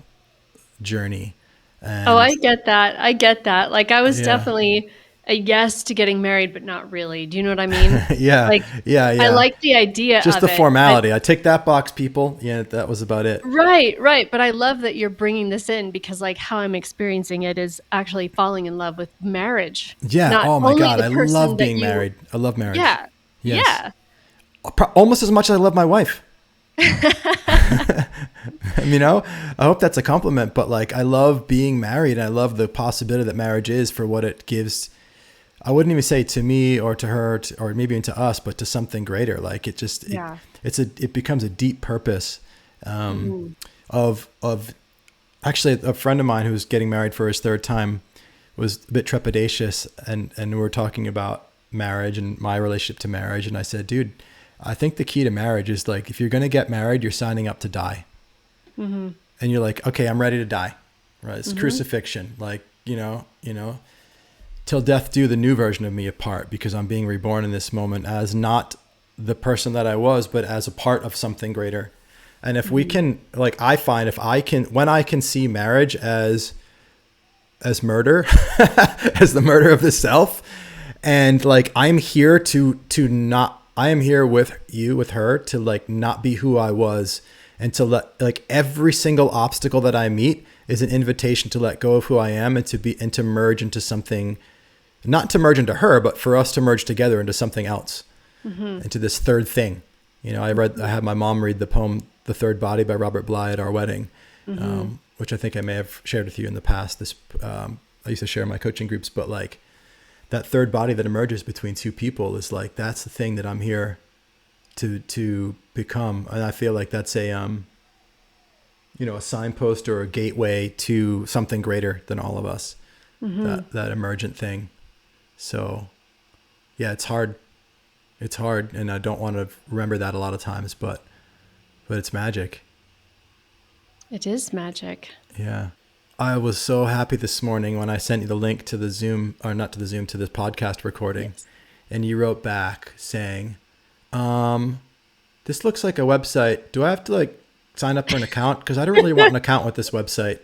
journey. Oh, And I get that. I get that. Like I was yeah, definitely a yes to getting married, but not really. Do you know what I mean? yeah, Like yeah, I yeah. like the idea Just of the it. But formality. I tick that box, people. Yeah, that was about it. right, right. But I love that you're bringing this in because like how I'm experiencing it is actually falling in love with marriage, Yeah. not Oh my only God. the I person love that being you, married. I love marriage. yeah, Yes. yeah. Almost as much as I love my wife. I hope that's a compliment, but like I love being married and I love the possibility that marriage is for what it gives. I wouldn't even say to me or to her or maybe even to us, but to something greater. Like Yeah. it becomes a deep purpose Hmm. of actually a friend of mine who's getting married for his third time was a bit trepidatious, and we were talking about marriage and my relationship to marriage. And I said, dude, I think the key to marriage is like, if you're going to get married, you're signing up to die. Hmm. And you're like, okay, I'm ready to die. Right. It's Hmm. crucifixion. Like, till death do the new version of me apart, because I'm being reborn in this moment as not the person that I was, but as a part of something greater. And if we Hmm. can, like, I find if I can, when I can see marriage as murder, as the murder of the self, and like I'm here to not, I am here with you, with her, to like not be who I was, and to let, like, every single obstacle that I meet is an invitation to let go of who I am and to merge into something, not to merge into her, but for us to merge together into something else, Hmm. into this third thing. I had my mom read the poem "The Third Body" by Robert Bly at our wedding, Hmm. which I think I may have shared with you in the past. I used to share in my coaching groups, but like that third body that emerges between two people is like, that's the thing that I'm here to become. And I feel like that's a signpost or a gateway to something greater than all of us, Hmm. that emergent thing. So yeah, it's hard. It's hard. And I don't want to remember that a lot of times, but it's magic. It is magic. Yeah. I was so happy this morning when I sent you the link to the Zoom, or not to the Zoom, to this podcast recording. Yes. And you wrote back saying, this looks like a website. Do I have to like sign up for an account? Because I don't really want an account with this website.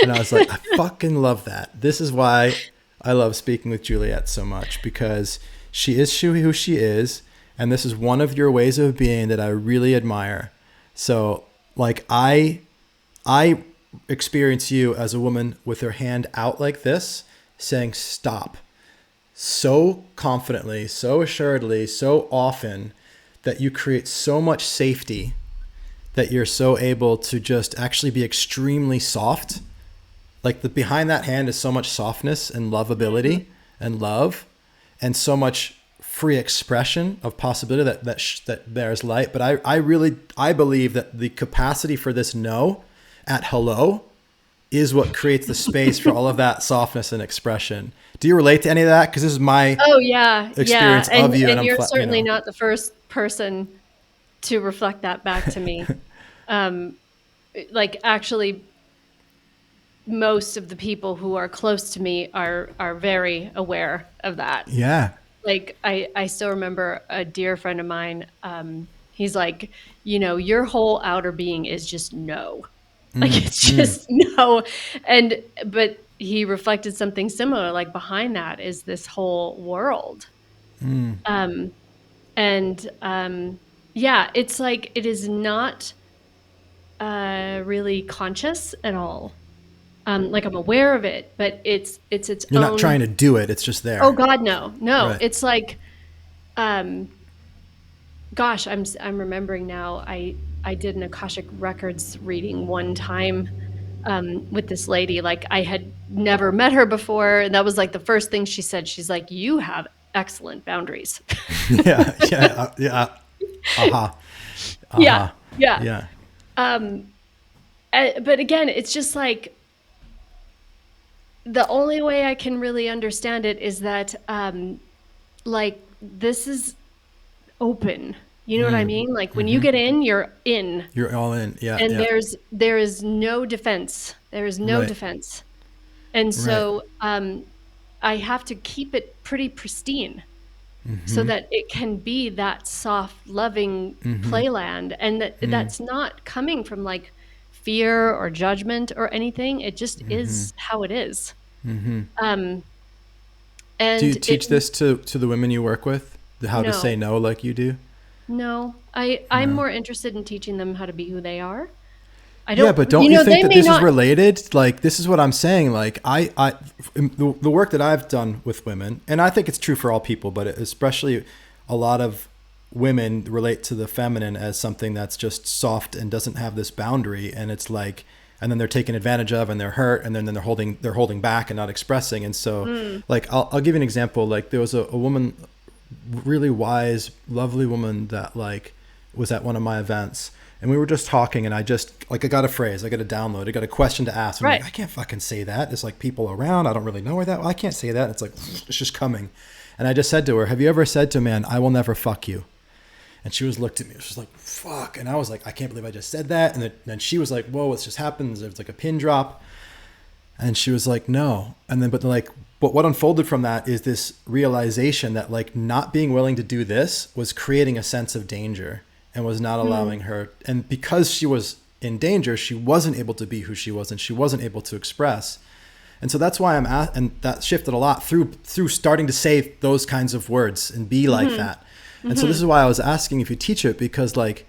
And I was like, I fucking love that. This is why I love speaking with Juliet so much, because she is who she is. And this is one of your ways of being that I really admire. So like I experience you as a woman with her hand out like this, saying stop, so confidently, so assuredly, so often, that you create so much safety that you're so able to just actually be extremely soft. Like behind that hand is so much softness and lovability and love, and so much free expression of possibility that bears light. But I believe that the capacity for this no at hello is what creates the space for all of that softness and expression. Do you relate to any of that? Because this is my Oh yeah, yeah. experience of you, and And you're certainly not the first person to reflect that back to me. Um, like actually most of the people who are close to me are very aware of that. yeah. Like I still remember a dear friend of mine, he's like, your whole outer being is just no. Like Mm, it's mm, just no. But he reflected something similar, like behind that is this whole world. mm, And yeah, it's like it is not really conscious at all. Like I'm aware of it, but it's its You're not trying own. to do it. It's just Oh there. God, no, no. Right. It's like, um, gosh, I'm remembering now. I did an Akashic Records reading one time with this lady. Like I had never met her before, and that was like the first thing she said. She's like, "You have excellent boundaries." Yeah. Yeah. Yeah. Aha. Yeah, Aha. yeah. Yeah. Um, but again, it's just like the only way I can really understand it is that like this is open. You know what I mean? Like when you get in, you're in. You're all in. Yeah. And Yeah. there is no defense. There is no Right. defense. And Right. so I have to keep it pretty pristine so that it can be that soft, loving playland, and that's not coming from like fear or judgment or anything. It just is how it is. Um, Do you and it teach this to the women you work with? How to say no, no like you do? no. I'm No. more interested in teaching them how to be who they are. I Yeah, don't, but don't you think they that may this is not. related? Like, this is what I'm saying. Like, the work that I've done with women, and I think it's true for all people, but especially a lot of women relate to the feminine as something that's just soft and doesn't have this boundary. And it's like, and then they're taken advantage of and they're hurt, and then they're holding back and not expressing. And so, Mm, like, I'll give you an example. Like, there was a woman, really wise, lovely woman that like was at one of my events, and we were just talking, and I got a phrase, I got a download, I got a question to ask. I'm right. like, I can't fucking say that. There's like people around. I don't really know where that. Well, I can't say that. And it's like it's just coming. And I just said to her, "Have you ever said to a man, 'I will never fuck you'?" And she was looked at me. She was like, "Fuck." And I was like, "I can't believe I just said that." And then she was like, "Whoa, what's just happened?" There was like a pin drop. And she was like, "No." And then, but what unfolded from that is this realization that like not being willing to do this was creating a sense of danger and was not Mm, allowing her. And because she was in danger, she wasn't able to be who she was, and she wasn't able to express. And so that's why and that shifted a lot through starting to say those kinds of words and be like mhm, that. And so this mhm. is why I was asking if you teach it, because like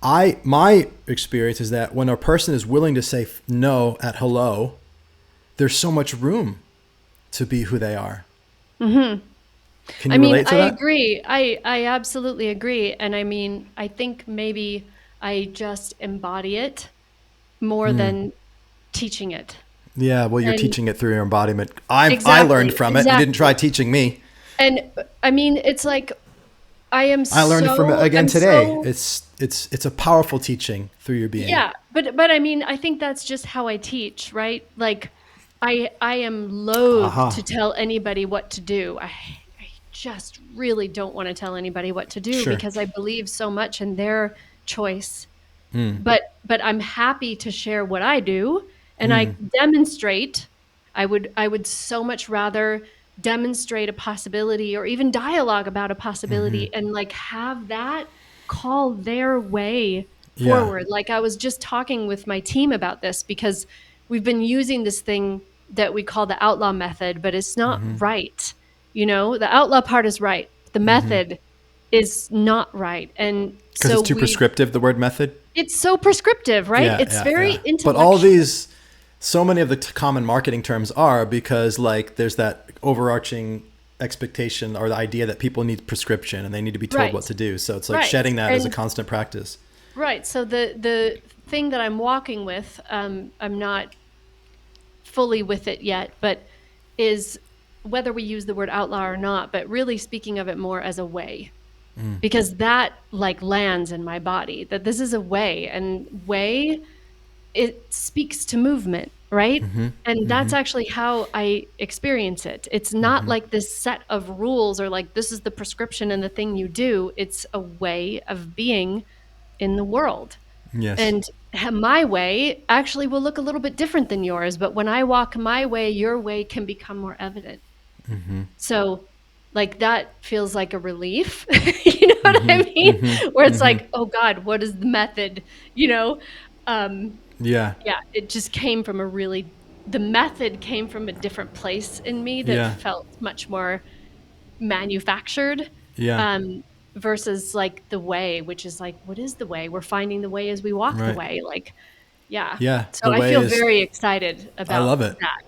my experience is that when a person is willing to say no at hello, there's so much room to be who they are. Mhm. Can I you mean, relate to I that? agree. I absolutely agree. And I mean, I think maybe I just embody it more than teaching it. Yeah, well, you're And teaching it through your embodiment. I learned exactly, from it. You didn't try exactly. teaching me. And I mean, it's like I learned from it again I'm today. so, It's a powerful teaching through your being. yeah, but I mean, I think that's just how I teach, right? Like I am loath to Aha. tell anybody what to do. I just really don't want to tell anybody what to do Sure. because I believe so much in their choice. But I'm happy to share what I do, and I demonstrate. I would so much rather demonstrate a possibility or even dialogue about a possibility and like have that call their way Yeah. forward. Like I was just talking with my team about this because we've been using this thing that we call the outlaw method, but it's not right. You know, the outlaw part is right. The method is not right. And Because so it's too prescriptive, the word method. it's so prescriptive, right? Yeah, It's yeah, very yeah. But all intellectual. these, so many of the common marketing terms are because like there's that overarching expectation or the idea that people need prescription and they need to be told Right. what to do. So it's like Right. shedding that as a And constant practice. right. So the thing that I'm walking with, I'm not fully with it yet, but is whether we use the word outlaw or not, but really speaking of it more as a way. Because that like lands in my body, that this is a way, and way, it speaks to movement, right? And that's actually how I experience it. It's not like this set of rules or like this is the prescription and the thing you do. It's a way of being in the world. Yes. And my way actually will look a little bit different than yours, but when I walk my way, your way can become more evident. So, like, that feels like a relief. You know what I mean? Where it's like, oh God, what is the method? You know? Um, Yeah. yeah, it just came from the method came from a different place in me that Yeah. felt much more manufactured. Yeah. Um, versus like the way, which is like, what is the way? We're finding the way as we walk the Right. way. Like, yeah. Yeah. So The I way feel is, very excited I about love it. that.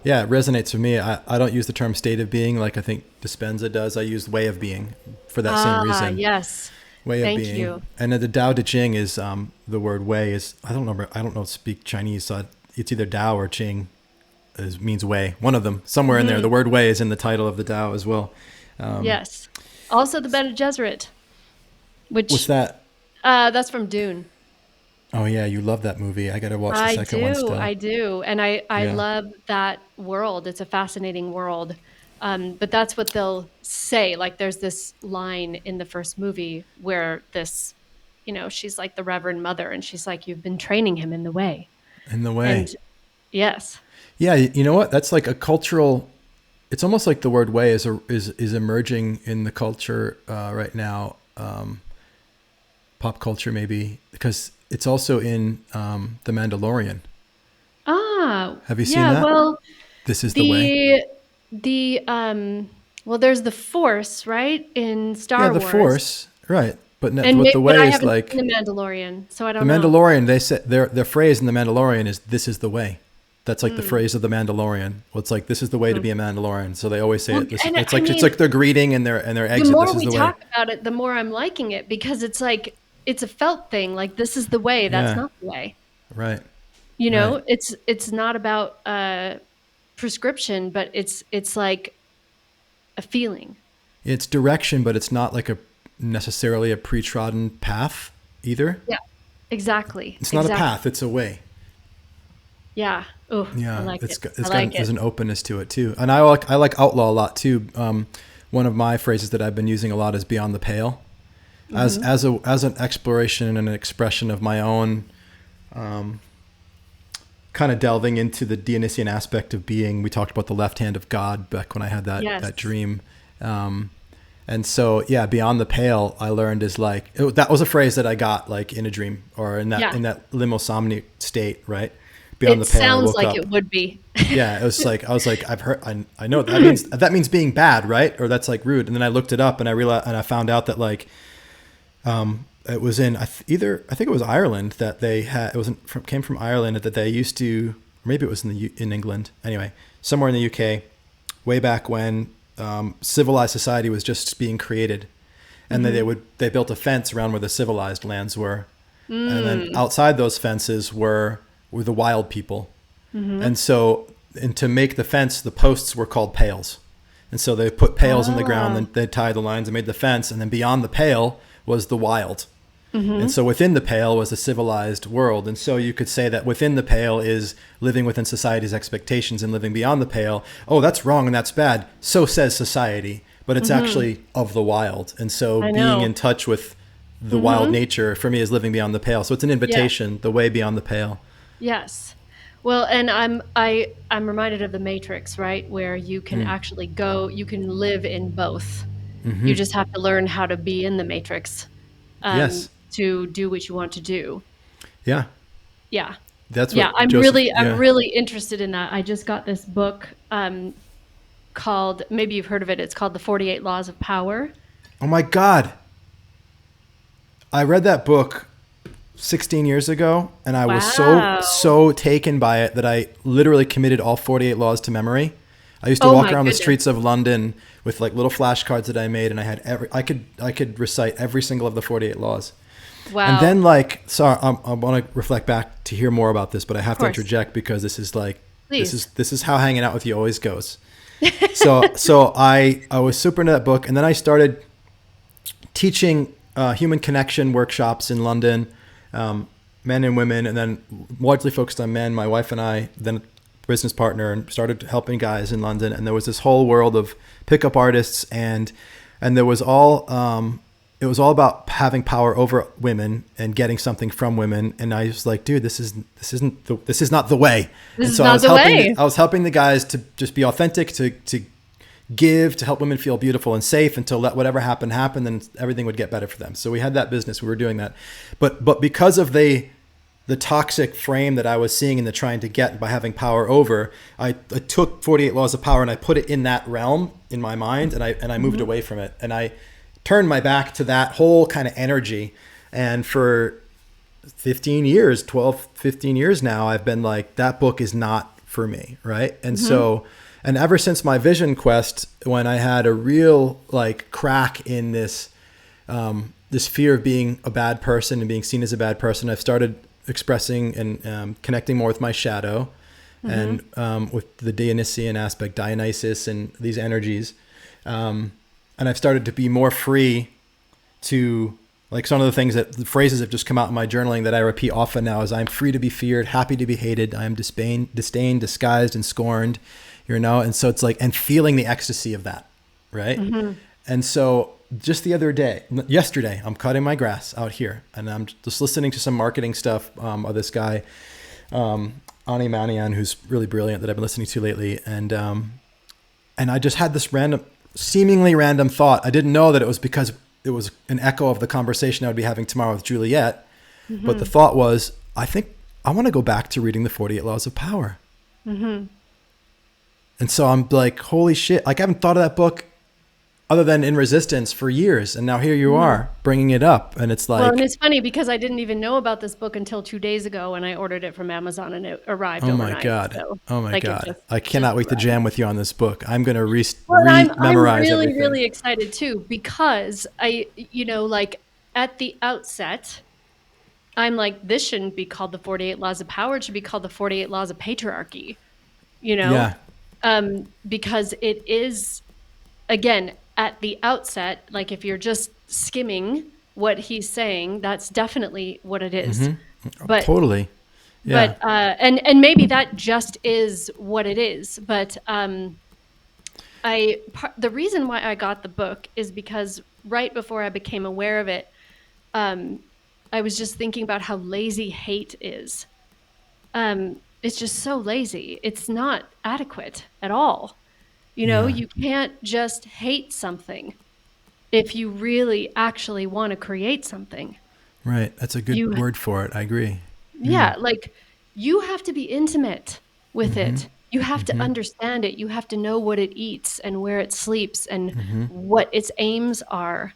Yeah, it resonates with me. I don't use the term state of being like I think Dispenza does. I use way of being for that same Ah, reason. yes. Way of Thank being. you. And then the Tao Te Ching is the word way is I don't know speak Chinese, so it's either Tao or Ching means way. One of them somewhere in there. The word way is in the title of the Tao as well. Yes. Also the Bene Gesserit, What's which that? that's from Dune. Oh yeah, you love that movie. I got to watch the second one still. I do. And I Yeah. love that world. It's a fascinating world. But that's what they'll say. Like there's this line in the first movie where this, she's like the Reverend Mother and she's like, you've been training him in the way. In the And way. yes. Yeah, you know what? That's like a cultural. It's almost like the word "way" is emerging in the culture right now, pop culture maybe, because it's also in The Mandalorian. Ah, Have you seen yeah, that? well, This is the way. the there's the Force, right, in Yeah, Star the Wars. Force, right? But And what the but I way is haven't like seen The Mandalorian, so I the don't know. Mandalorian. They said their phrase in The Mandalorian is "This is the way." That's like the phrase of the Mandalorian. Well, it's like this is the way to be a Mandalorian. So they always say Well, it. This, and it's I like mean, their greeting and their the exit. This more is we the way. talk about it, the more I'm liking it because it's like it's a felt thing. Like this is the way, that's Yeah. not the way. Right. You Right. know, it's not about prescription, but it's like a feeling. It's direction, but it's not like a necessarily a pre-trodden path either. Yeah, exactly. It's not a Exactly. path; it's a way. Yeah. Oh, I Yeah, like it. I it's got like there's it. an openness to it too, and I like outlaw a lot too. One of my phrases that I've been using a lot is beyond the pale, as an exploration and an expression of my own, kind of delving into the Dionysian aspect of being. We talked about the left hand of God back when I had Yes. that dream. And so, yeah, beyond the pale, I learned is like, that was a phrase that I got like in a dream or Yeah. in that limosomnic state, right? Beyond It the pale, I sounds woke like up. it would be. Yeah. It was like, I've heard, I know that means being bad, right? Or that's like rude. And then I looked it up and I realized, and I found out that like, it was in I think it was Ireland that they had, came from Ireland that they used to, or maybe it was in England. Anyway, somewhere in the UK, way back when, civilized society was just being created, and they built a fence around where the civilized lands were, and then outside those fences were the wild people, and so to make the fence, the posts were called pales, and so they put pales in the ground, and they tied the lines and made the fence, and then beyond the pale was the wild. And so within the pale was the civilized world. And so you could say that within the pale is living within society's expectations, and living beyond the pale, oh, that's wrong and that's bad. So says society, but it's actually of the wild. And so I being know. in touch with the wild nature for me is living beyond the pale. So it's an invitation, the way beyond the pale. Yes. Well, and I'm reminded of the Matrix, right? Where you can actually you can live in both. You just have to learn how to be in the Matrix Yes. to do what you want to do. Yeah. Yeah. That's Yeah, what Joseph, I'm really interested in that. I just got this book called, maybe you've heard of it. It's called The 48 Laws of Power. Oh my God. I read that book 16 years ago, and I was Wow. so taken by it that I literally committed all 48 laws to memory. I used to Oh walk my around the goodness. streets of London with like little flashcards that I made, and I had I could recite every single of the 48 laws. Wow. And then like, sorry, I want to reflect back to hear more about this, but I have to course. interject because this is like, Please. this is how hanging out with you always goes. So I was super into that book, and then I started teaching human connection workshops in London, men and women, and then largely focused on men. My wife and I, then business partner, and started helping guys in London. And there was this whole world of pickup artists, and there was it was all about having power over women and getting something from women. And I was like, dude, this is not the way. This and is so not the way. I was helping the guys to just be authentic, to give, to help women feel beautiful and safe, and to let whatever happen, then everything would get better for them. So we had that business, we were doing that. But because of the toxic frame that I was seeing in the trying to get by having power over, I took 48 Laws of Power and I put it in that realm in my mind, and I moved away from it. And I turned my back to that whole kind of energy. And for 15 years now, I've been like, that book is not for me. Right. And so, and ever since my vision quest, when I had a real like crack in this, this fear of being a bad person and being seen as a bad person, I've started expressing and connecting more with my shadow and with the Dionysian aspect, Dionysus and these energies. And I've started to be more free to, like, some of the things that the phrases have just come out in my journaling that I repeat often now is, I'm free to be feared, happy to be hated. I am disdained, disguised and scorned, you know? And so it's like, and feeling the ecstasy of that. Right. And so just yesterday, I'm cutting my grass out here and I'm just listening to some marketing stuff of this guy, Ani Manian, who's really brilliant, that I've been listening to lately. And I just had this seemingly random thought. I didn't know that it was because it was an echo of the conversation I would be having tomorrow with Juliet. But the thought was, I think I want to go back to reading the 48 Laws of Power. And so I'm like, holy shit. Like, I haven't thought of that book other than in Resistance for years. And now here you are bringing it up. And it's like, well, and it's funny because I didn't even know about this book until 2 days ago when I ordered it from Amazon and it arrived overnight. My God. So, oh my like, God. I cannot wait to jam with you on this book. I'm going to I'm memorize really, everything. really excited too, because like at the outset, I'm like, this shouldn't be called the 48 Laws of Power. It should be called the 48 Laws of Patriarchy, Yeah. Because it is, again, at the outset, like, if you're just skimming what he's saying, that's definitely what it is. But totally. Yeah. But and maybe that just is what it is. But the reason why I got the book is because right before I became aware of it, I was just thinking about how lazy hate is. It's just so lazy. It's not adequate at all. You can't just hate something if you really actually want to create something. Right. That's a good word for it. I agree. Yeah. Like, you have to be intimate with it. You have to understand it. You have to know what it eats and where it sleeps and what its aims are,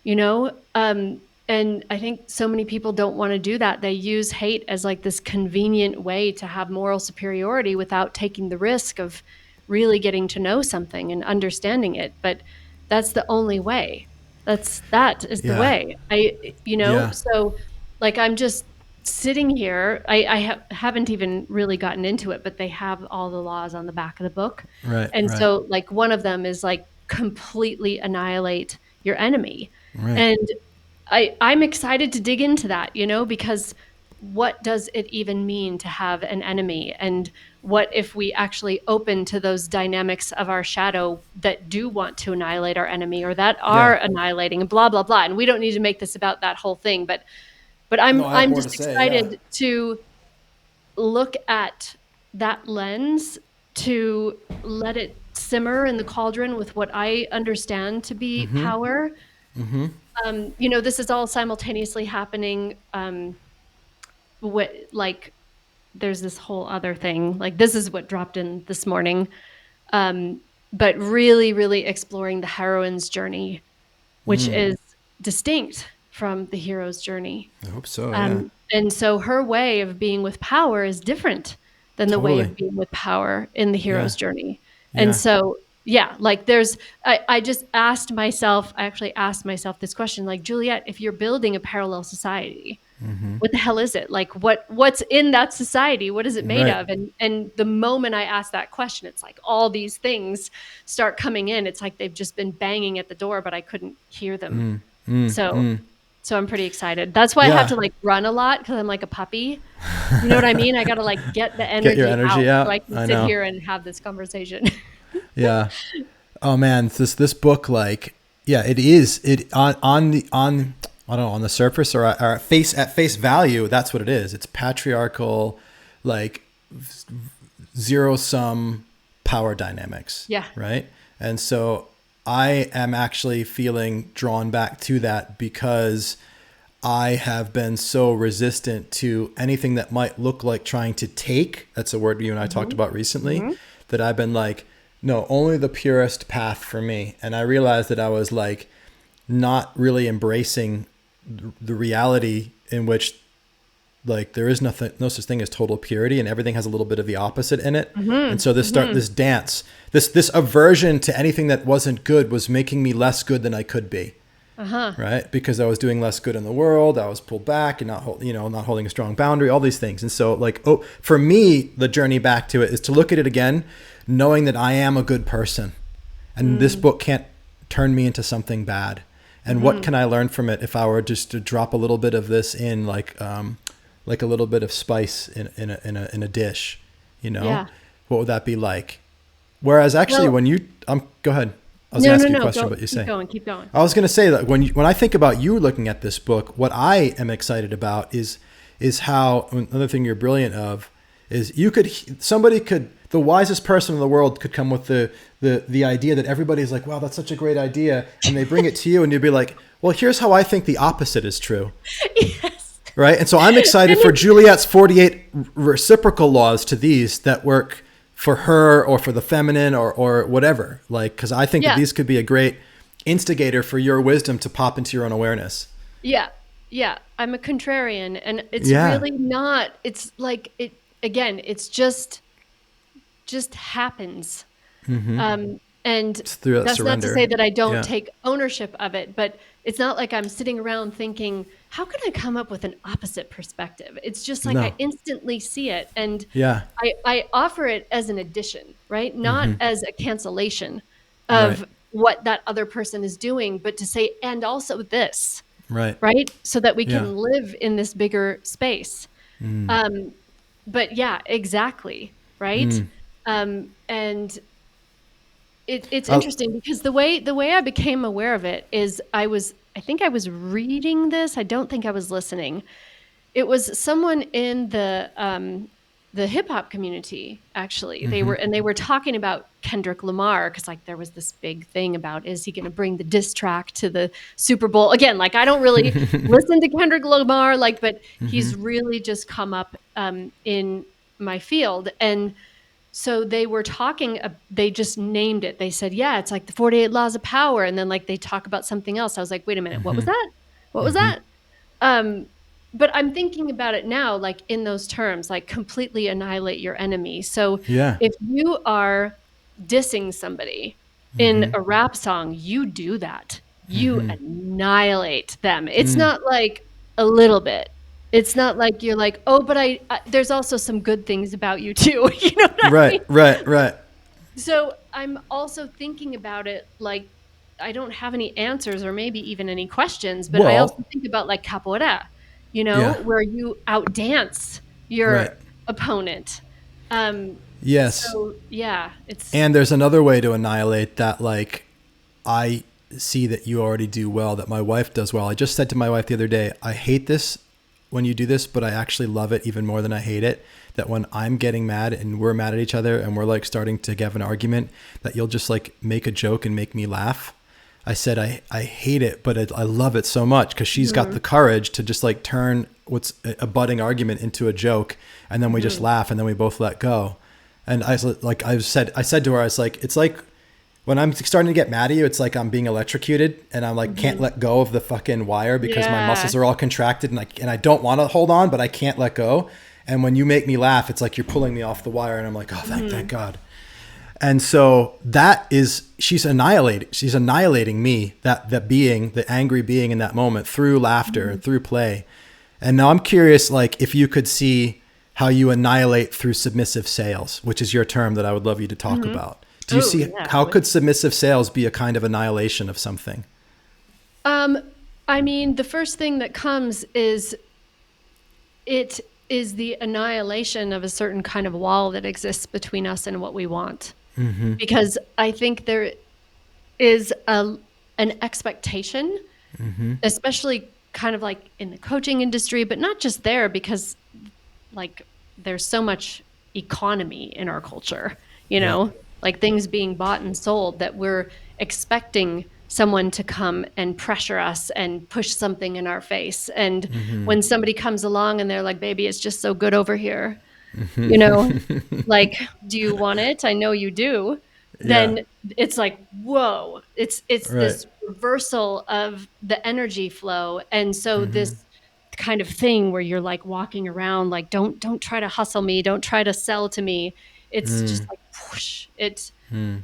and I think so many people don't want to do that. They use hate as like this convenient way to have moral superiority without taking the risk of really getting to know something and understanding it. But that's the only way. That is the way. So, like, I'm just sitting here. I haven't even really gotten into it, but they have all the laws on the back of the book. Right. And so, like, one of them is like, completely annihilate your enemy. Right. And I'm excited to dig into that, because what does it even mean to have an enemy? And what if we actually open to those dynamics of our shadow that do want to annihilate our enemy or that are annihilating, and blah, blah, blah. And we don't need to make this about that whole thing, but I'm just excited to look at that lens, to let it simmer in the cauldron with what I understand to be power. This is all simultaneously happening. There's this whole other thing. Like, this is what dropped in this morning. But really, really exploring the heroine's journey, which is distinct from the hero's journey. I hope so. Yeah. And so her way of being with power is different than the way of being with power in the hero's journey. And so, like, I just asked myself, I actually asked myself this question, like, Juliet, if you're building a parallel society, what the hell is it? Like, what's in that society? What is it made of? And the moment I asked that question, it's like all these things start coming in. It's like they've just been banging at the door, but I couldn't hear them. So I'm pretty excited. That's why I have to, like, run a lot, because I'm like a puppy. You know what I mean? I got to, like, get the energy, your energy out so I can sit here and have this conversation. Yeah. Oh man, this book, like, it is on the surface or at face value, that's what it is. It's patriarchal, like, zero sum power dynamics. Yeah. Right. And so I am actually feeling drawn back to that because I have been so resistant to anything that might look like trying to take. That's a word you and I talked about recently, that I've been like, no, only the purest path for me. And I realized that I was like not really embracing the reality in which like there is nothing, no such thing as total purity, and everything has a little bit of the opposite in it. And so this dance, this aversion to anything that wasn't good was making me less good than I could be. Right. Because I was doing less good in the world. I was pulled back and not holding a strong boundary, all these things. And so like, for me, the journey back to it is to look at it again, knowing that I am a good person and this book can't turn me into something bad. And what can I learn from it if I were just to drop a little bit of this in, like a little bit of spice in a dish, what would that be like? Whereas actually go ahead. I was going to ask you a question, but you say. Keep going. I was going to say that when I think about you looking at this book, what I am excited about is how, another thing you're brilliant of is the wisest person in the world could come with the idea that everybody's like, wow, that's such a great idea. And they bring it to you and you'd be like, well, here's how I think the opposite is true. Yes. Right. And so I'm excited for Juliet's 48 reciprocal laws to these that work for her or for the feminine or whatever, like, because I think that these could be a great instigator for your wisdom to pop into your own awareness. Yeah. I'm a contrarian, and it's really not, it's like, it's just happens. And that's surrender. not to say that I don't take ownership of it, but it's not like I'm sitting around thinking, how can I come up with an opposite perspective? It's just like I instantly see it. And I offer it as an addition, right? Not as a cancellation of what that other person is doing, but to say, and also this, right? So that we can live in this bigger space. But yeah, exactly. Right. And it's interesting because the way I became aware of it is I think I was reading this. I don't think I was listening. It was someone in the hip hop community, actually. They were talking about Kendrick Lamar, because like there was this big thing about, is he going to bring the diss track to the Super Bowl again? Like, I don't really listen to Kendrick Lamar, like, but he's really just come up in my field. And so they were talking, they just named it. They said, yeah, it's like the 48 laws of power. And then like they talk about something else. I was like, wait a minute, what was that? What was that? But I'm thinking about it now, like in those terms, like completely annihilate your enemy. So if you are dissing somebody in a rap song, you do that. You annihilate them. It's not like a little bit. It's not like you're like, oh, but I there's also some good things about you too. You know what I mean? Right. So I'm also thinking about it like I don't have any answers or maybe even any questions, but I also think about like capoeira, where you outdance your opponent. Yes. So and there's another way to annihilate that. Like, I see that you already do well, that my wife does well. I just said to my wife the other day, I hate this when you do this, but I actually love it even more than I hate it. That when I'm getting mad and we're mad at each other and we're like starting to have an argument, that you'll just like make a joke and make me laugh. I said, I hate it, but I love it so much because she's got the courage to just like turn what's a budding argument into a joke. And then we just laugh and then we both let go. And I said to her, I was like, it's like when I'm starting to get mad at you, it's like I'm being electrocuted and I'm like, can't let go of the fucking wire because my muscles are all contracted and I don't want to hold on, but I can't let go. And when you make me laugh, it's like you're pulling me off the wire and I'm like, oh, thank God. And so she's annihilating me, that being, the angry being in that moment through laughter and through play. And now I'm curious, like, if you could see how you annihilate through submissive sales, which is your term that I would love you to talk about. Do you see how could submissive sales be a kind of annihilation of something? I mean, the first thing that comes is it is the annihilation of a certain kind of wall that exists between us and what we want. Because I think there is an expectation, especially kind of like in the coaching industry, but not just there, because like there's so much economy in our culture, like things being bought and sold, that we're expecting someone to come and pressure us and push something in our face. And when somebody comes along and they're like, baby, it's just so good over here, like, do you want it? I know you do. Then it's like, whoa, it's this reversal of the energy flow. And so Mm-hmm. this kind of thing where you're like walking around, like, don't try to hustle me. Don't try to sell to me. It's just like, whoosh, it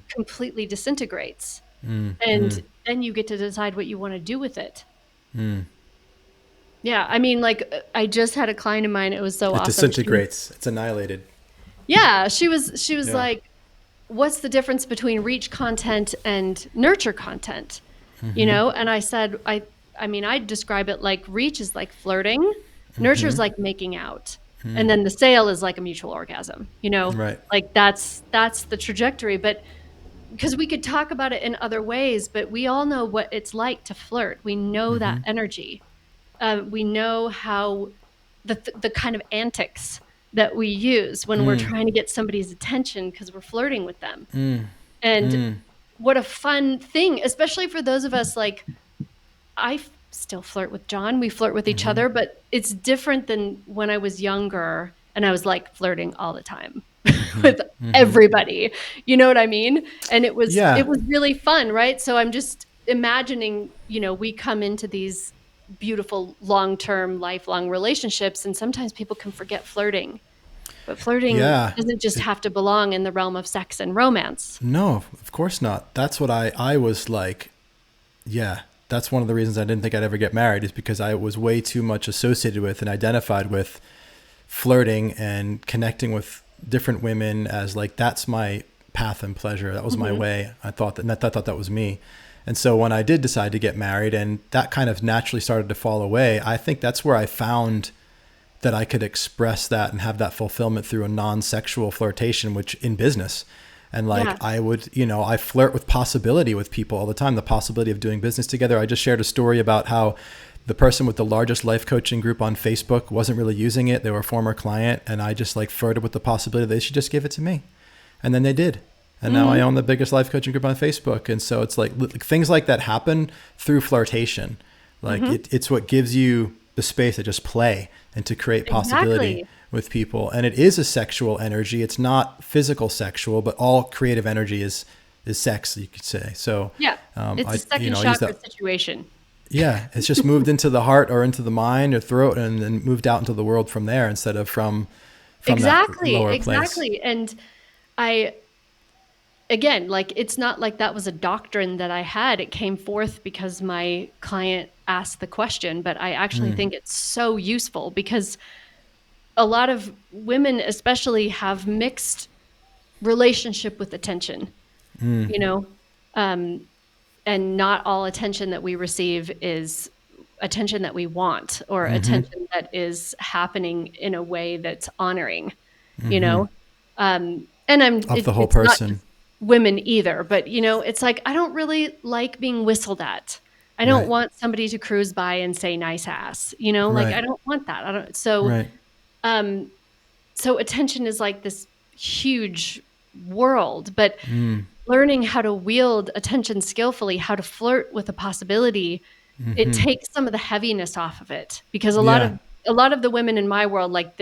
completely disintegrates. And then you get to decide what you want to do with it. Yeah. I mean, like, I just had a client of mine. It was so It awesome. disintegrates. It's annihilated. Yeah, she was Yeah. like, what's the difference between reach content and nurture content? And I said, I mean, I describe it like reach is like flirting, nurture is like making out, and then the sale is like a mutual orgasm, Right. like that's the trajectory. But because we could talk about it in other ways, but we all know what it's like to flirt. We know that energy. We know how the kind of antics that we use when we're trying to get somebody's attention because we're flirting with them. And what a fun thing, especially for those of us, like, still flirt with John. We flirt with each other, but it's different than when I was younger and I was like flirting all the time with everybody. You know what I mean? And it was Yeah. really fun, right? So I'm just imagining, we come into these beautiful long-term, lifelong relationships, and sometimes people can forget flirting. But flirting Yeah. doesn't just have to belong in the realm of sex and romance. No, of course not. That's what I was like. Yeah, that's one of the reasons I didn't think I'd ever get married, is because I was way too much associated with and identified with flirting and connecting with different women as like, that's my path and pleasure. That was my way. I thought that was me. And so when I did decide to get married and that kind of naturally started to fall away, I think that's where I found that I could express that and have that fulfillment through a non-sexual flirtation, which in business. And like, Yeah. I would, I flirt with possibility with people all the time, the possibility of doing business together. I just shared a story about how the person with the largest life coaching group on Facebook wasn't really using it. They were a former client. And I just like flirted with the possibility they should just give it to me. And then they did. And now I own the biggest life coaching group on Facebook. And so it's like things like that happen through flirtation. Like it's what gives you the space to just play and to create possibility Exactly. with people. And it is a sexual energy. It's not physical sexual, but all creative energy is sex, you could say. So Yeah. It's a second I use chakra that. situation. Yeah. It's just moved into the heart or into the mind or throat and then moved out into the world from there instead of from that lower place. Exactly. And I, again, like, it's not like that was a doctrine that I had. It came forth because my client asked the question, but I actually think it's so useful because a lot of women especially have mixed relationship with attention, you know, um, and not all attention that we receive is attention that we want or attention that is happening in a way that's honoring, you know? And Of the whole it's not person. just women either, but it's like, I don't really like being whistled at. I don't Right. want somebody to cruise by and say nice ass, like, I Right. don't want that. I don't, so, Right. um, so attention is like this huge world, but learning how to wield attention skillfully, how to flirt with a possibility, it takes some of the heaviness off of it because Yeah. a lot of the women in my world, like,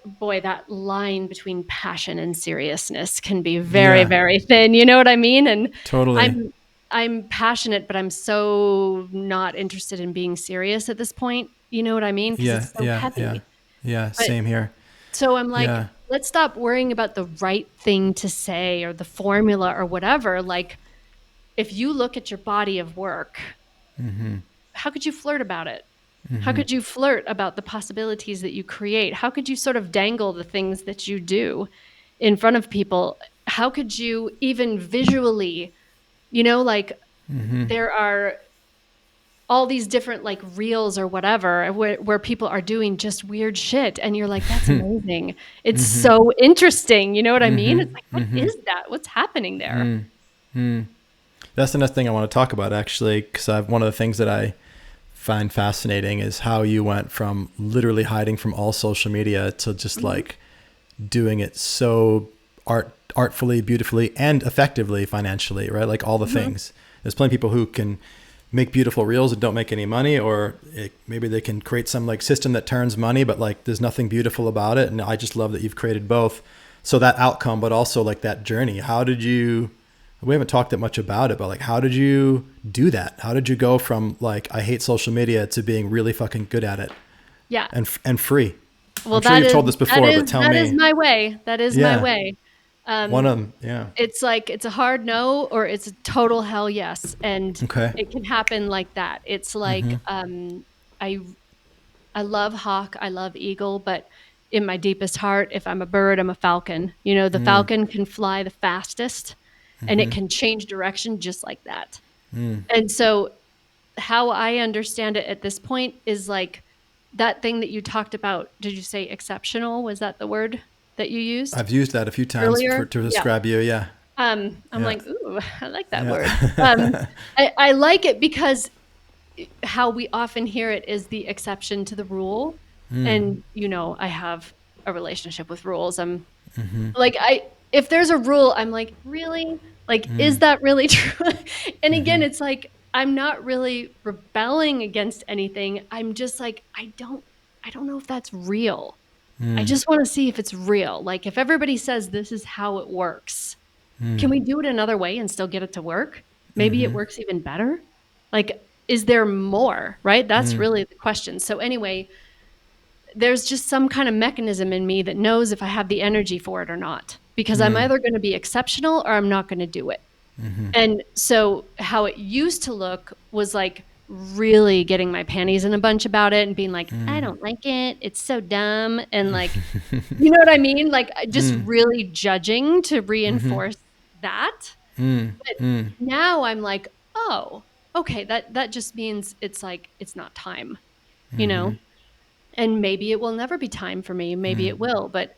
boy, that line between passion and seriousness can be very, Yeah. very thin. You know what I mean? And Totally. I'm passionate, but I'm so not interested in being serious at this point. You know what I mean? Because Yeah. it's so Yeah. Yeah. heavy. Yeah. But Same here. so I'm like, Yeah. let's stop worrying about the right thing to say or the formula or whatever. Like, if you look at your body of work, how could you flirt about it? How could you flirt about the possibilities that you create? How could you sort of dangle the things that you do in front of people? How could you even visually, like, there are all these different like reels or whatever where people are doing just weird shit. And you're like, that's amazing. It's so interesting. You know what I mean? It's like, what is that? What's happening there? That's the next thing I want to talk about, actually, because one of the things that I find fascinating is how you went from literally hiding from all social media to just like doing it so artfully, beautifully, and effectively financially, right? Like all the things. There's plenty of people who can make beautiful reels and don't make any money, or maybe they can create some like system that turns money, but like there's nothing beautiful about it. And I just love that you've created both. So that outcome, but also like that journey. How did you we haven't talked that much about it, but like, how did you do that? How did you go from like, I hate social media to being really fucking good at it? Yeah. And free. Well, I'm sure you've told this before, but tell me. That is my way. That is my way. One of them. Yeah. It's like, it's a hard no, or it's a total hell yes. And Okay. it can happen like that. It's like, I love hawk, I love eagle, but in my deepest heart, if I'm a bird, I'm a falcon. You know, the falcon can fly the fastest and it can change direction just like that. And so how I understand it at this point is like that thing that you talked about. Did you say exceptional? Was that the word that you used? I've used that a few times earlier? to describe you. Yeah. I'm like, ooh, I like that word. Yeah. I like it because how we often hear it is the exception to the rule. And, you know, I have a relationship with rules. I'm like, if there's a rule, I'm like, really? Like, is that really true? And again, it's like, I'm not really rebelling against anything. I'm just like, I don't know if that's real. I just want to see if it's real. Like, if everybody says this is how it works, can we do it another way and still get it to work? Maybe it works even better. Like, is there more, right? That's really the question. So anyway, there's just some kind of mechanism in me that knows if I have the energy for it or not, because I'm either going to be exceptional or I'm not going to do it. And so how it used to look was like really getting my panties in a bunch about it and being like, I don't like it. It's so dumb. And like, you know what I mean? Like just really judging to reinforce that. But now I'm like, oh, okay, that just means it's like, it's not time, you know? And maybe it will never be time for me. Maybe it will. But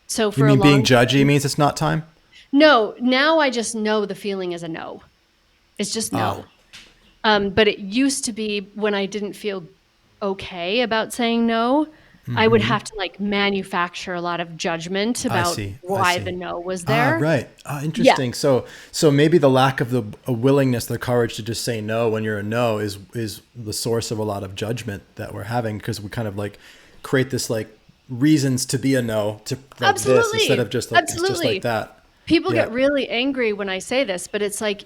so for You mean a long being judgy means it's not time? No, now I just know the feeling is a no. It's just no. But it used to be when I didn't feel okay about saying no, I would have to like manufacture a lot of judgment about why the no was there. Right. Interesting. Yeah. So maybe the lack of the willingness, the courage to just say no when you're a no is the source of a lot of judgment that we're having, because we kind of like create this like reasons to be a no to like this instead of just like, it's just like that. People get really angry when I say this, but it's like,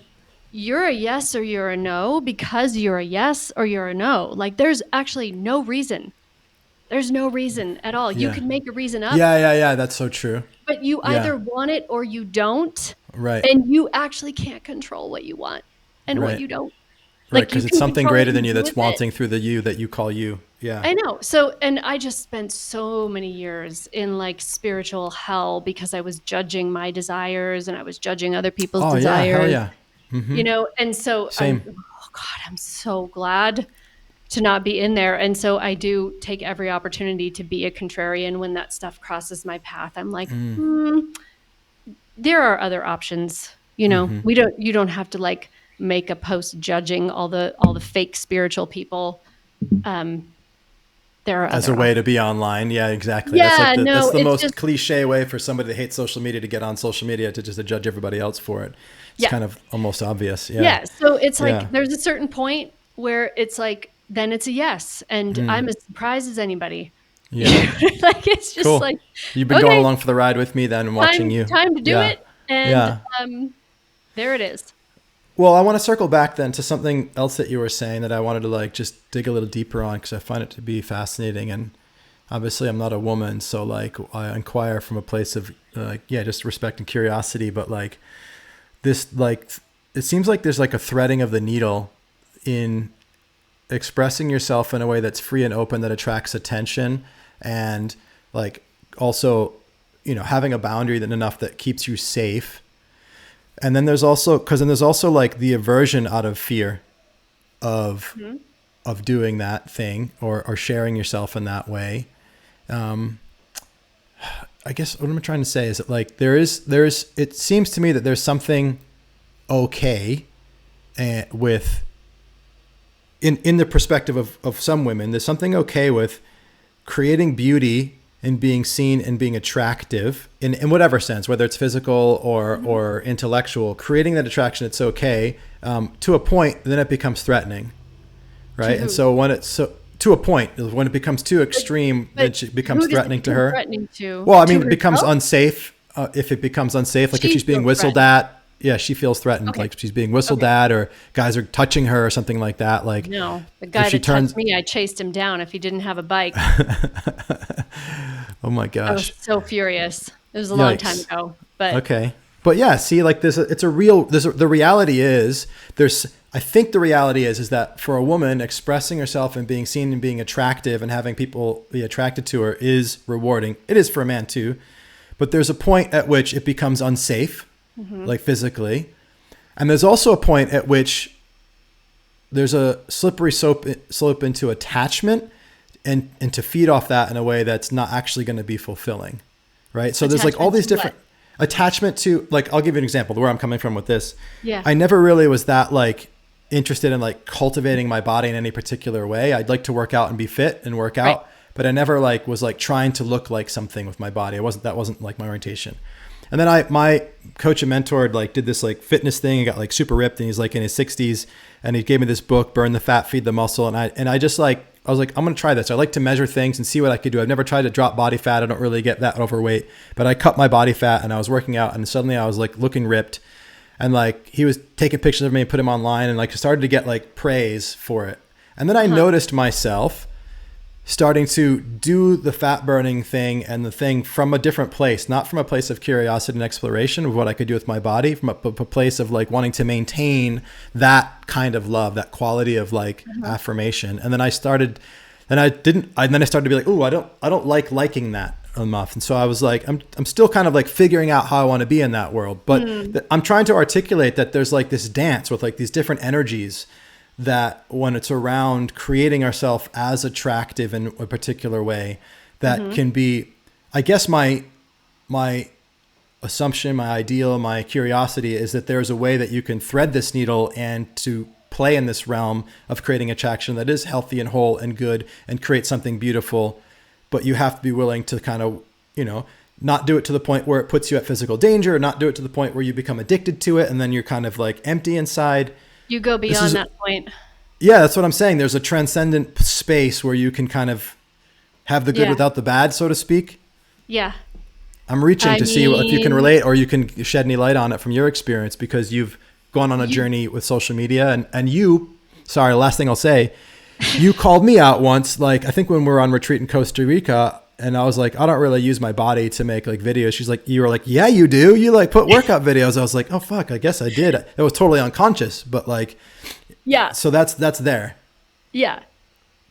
you're a yes or you're a no because you're a yes or you're a no. Like there's actually no reason. There's no reason at all. You can make a reason up. Yeah. That's so true. But you either want it or you don't. Right. And you actually can't control what you want and what you don't. Right, because it's something greater than you that's wanting through the you that you call you. Yeah. I know. So, and I just spent so many years in like spiritual hell because I was judging my desires and I was judging other people's desires. Yeah, hell yeah. You know, and so I'm so glad to not be in there. And so I do take every opportunity to be a contrarian when that stuff crosses my path. I'm like, there are other options. You know, you don't have to like make a post judging all the fake spiritual people. There are as a way to be online. Yeah, exactly. Yeah, that's the most cliche way for somebody that hates social media to get on social media, to just to judge everybody else for it. It's kind of almost obvious. Yeah. Yeah. So it's like, there's a certain point where it's like, then it's a yes. And I'm as surprised as anybody. Yeah. Like, it's just like, you've been going along for the ride with me then and watching you. Time to do it. And there it is. Well, I want to circle back then to something else that you were saying that I wanted to like just dig a little deeper on, because I find it to be fascinating. And obviously I'm not a woman, so like I inquire from a place of just respect and curiosity. But like this, like it seems like there's like a threading of the needle in expressing yourself in a way that's free and open, that attracts attention, and like also, you know, having a boundary that enough that keeps you safe. And then there's also, like the aversion out of fear of doing that thing or sharing yourself in that way. I guess what I'm trying to say is that like it seems to me that there's something okay with, in the perspective of some women, there's something okay with creating beauty and being seen and being attractive in whatever sense, whether it's physical or intellectual, creating that attraction, it's okay, to a point, then it becomes threatening. Right. And so when to a point, when it becomes too extreme, it becomes threatening to her. Threatening to? Well, I mean, it becomes unsafe. If it becomes unsafe, like if she's being whistled at, yeah, she feels threatened, Okay. like she's being whistled Okay. at, or guys are touching her or something like that. Like No, the if guy she that touched turns, me, I chased him down if he didn't have a bike. oh my I was gosh, so furious. It was a long time yikes. ago, but Okay. But yeah, see, like this, it's a real, the reality is I think the reality is that for a woman expressing herself and being seen and being attractive and having people be attracted to her is rewarding. It is for a man too. But there's a point at which it becomes unsafe, like physically. And there's also a point at which there's a slippery slope into attachment and to feed off that in a way that's not actually going to be fulfilling. Right. So there's like all attachment these to what? different attachment to, like, I'll give you an example where I'm coming from with this. Yeah. I never really was that like interested in like cultivating my body in any particular way. I'd like to work out and be fit and work Right. out, but I never like was like trying to look like something with my body. That wasn't like my orientation. And then my coach and mentor like did this like fitness thing and got like super ripped, and he's like in his 60s, and he gave me this book, Burn the Fat, Feed the Muscle. And I just like, I was like, I'm going to try this. I like to measure things and see what I could do. I've never tried to drop body fat. I don't really get that overweight, but I cut my body fat and I was working out, and suddenly I was like looking ripped, and like he was taking pictures of me and put them online, and like started to get like praise for it. And then I noticed myself starting to do the fat burning thing and the thing from a different place, not from a place of curiosity and exploration of what I could do with my body, from a place of like wanting to maintain that kind of love, that quality of like affirmation. And then I started to be like, oh, I don't like liking that enough. And so I was like, I'm still kind of like figuring out how I want to be in that world, but I'm trying to articulate that there's like this dance with like these different energies that when it's around creating ourselves as attractive in a particular way, that can be, I guess my assumption, my ideal, my curiosity is that there's a way that you can thread this needle and to play in this realm of creating attraction that is healthy and whole and good and create something beautiful. But you have to be willing to kind of, not do it to the point where it puts you at physical danger, or not do it to the point where you become addicted to it and then you're kind of like empty inside. You go beyond that point. Yeah, that's what I'm saying. There's a transcendent space where you can kind of have the good without the bad, so to speak. Yeah. I'm reaching to see if you can relate or you can shed any light on it from your experience, because you've gone on a journey with social media, and sorry, last thing I'll say, you called me out once, like I think when we were on retreat in Costa Rica, and I was like, I don't really use my body to make like videos. She's like, you were like, yeah, you do. You like put workout videos. I was like, oh fuck, I guess I did. It was totally unconscious, but like, yeah. so that's there. Yeah.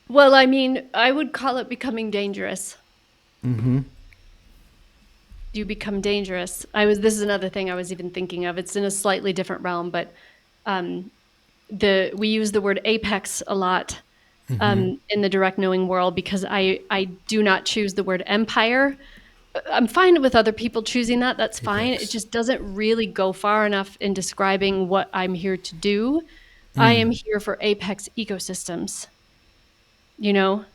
Well, I mean, I would call it becoming dangerous. You become dangerous. This is another thing I was even thinking of. It's in a slightly different realm, but we use the word apex a lot in the direct knowing world, because I do not choose the word empire. I'm fine with other people choosing that. That's fine. It just doesn't really go far enough in describing what I'm here to do. I am here for apex ecosystems,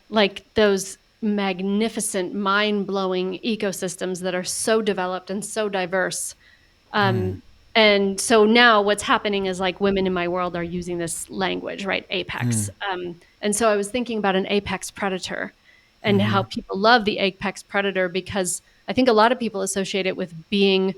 like those magnificent, mind-blowing ecosystems that are so developed and so diverse. And so now what's happening is like women in my world are using this language, right? Apex. And so I was thinking about an apex predator and how people love the apex predator, because I think a lot of people associate it with being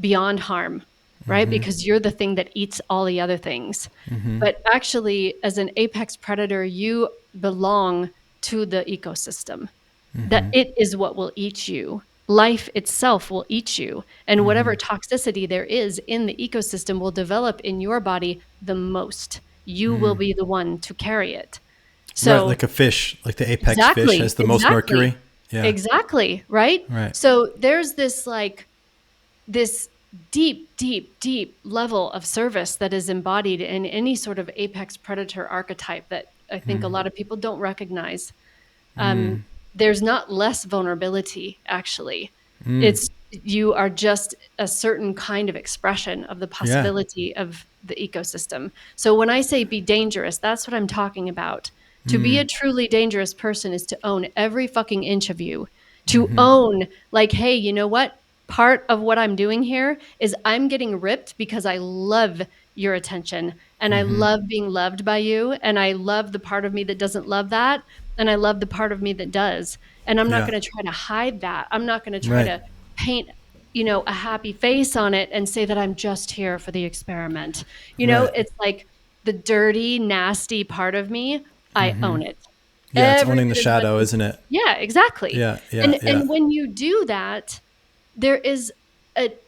beyond harm, right? Because you're the thing that eats all the other things. But actually, as an apex predator, you belong to the ecosystem, that it is what will eat you. Life itself will eat you. And whatever toxicity there is in the ecosystem will develop in your body the most. You will be the one to carry it. So, right, like a fish, like the apex fish has the most mercury. Yeah. Exactly. Right. So there's this like this deep, deep, deep level of service that is embodied in any sort of apex predator archetype that I think a lot of people don't recognize. There's not less vulnerability, actually. You are just a certain kind of expression of the possibility of the ecosystem. So when I say be dangerous, that's what I'm talking about. To be a truly dangerous person is to own every fucking inch of you. To own, like, hey, you know what? Part of what I'm doing here is I'm getting ripped because I love your attention and I love being loved by you, and I love the part of me that doesn't love that, and I love the part of me that does. And I'm not going to try to hide that. I'm not going to try to paint, a happy face on it and say that I'm just here for the experiment. Right. It's like the dirty, nasty part of me, I own it. Yeah, it's Every owning the bit as much shadow, as, isn't it? yeah, exactly. Yeah, yeah, And yeah. when you do that, there is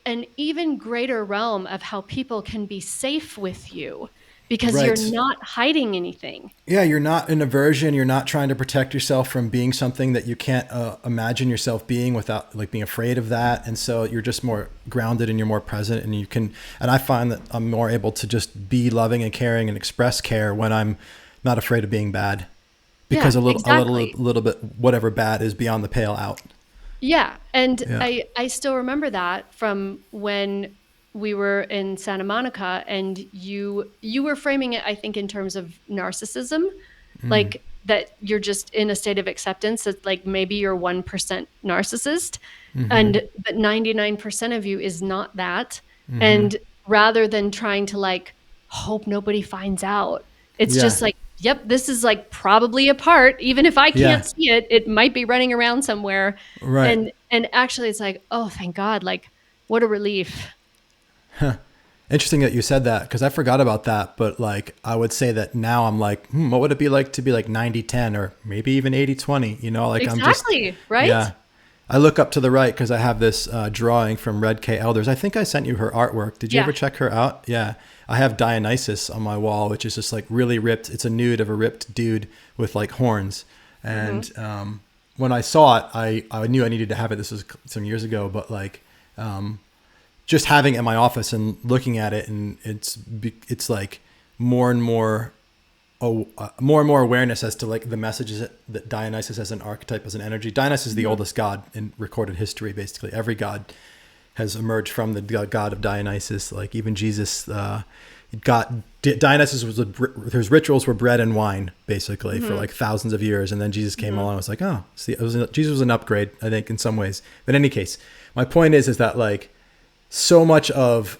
an even greater realm of how people can be safe with you because you're Right. not hiding anything. Yeah, you're not in aversion. You're not trying to protect yourself from being something that you can't imagine yourself being without like being afraid of that. And so you're just more grounded and you're more present, and you can. And I find that I'm more able to just be loving and caring and express care when I'm not afraid of being bad, because Yeah, a exactly. little bit whatever bad is beyond the pale out. Yeah, and Yeah. I still remember that from when we were in Santa Monica, and you were framing it, I think, in terms of narcissism, like that you're just in a state of acceptance that like maybe you're 1% narcissist, and but 99% of you is not that. And rather than trying to like hope nobody finds out, it's Yeah. just like, yep, this is like probably a part. Even if I Yeah. can't see it, it might be running around somewhere. Right. And actually it's like, oh, thank God, like what a relief. Interesting that you said that, because I forgot about that. But like, I would say that now I'm like, what would it be like to be like 90-10 or maybe even 80-20? Like I'm just, Exactly, right? yeah. I look up to the right because I have this drawing from Red K. Elders. I think I sent you her artwork. Did you Yeah. ever check her out? Yeah. I have Dionysus on my wall, which is just like really ripped. It's a nude of a ripped dude with like horns. And when I saw it, I knew I needed to have it. This was some years ago, but like, just having it in my office and looking at it, and it's like more and more more and more awareness as to like the messages that Dionysus as an archetype, as an energy. Dionysus is the oldest god in recorded history. Basically every god has emerged from the god of Dionysus. Like even Jesus Dionysus was his rituals were bread and wine basically for like thousands of years, and then Jesus came along and was like, oh, see, Jesus was an upgrade, I think, in some ways. But in any case, my point is that like so much of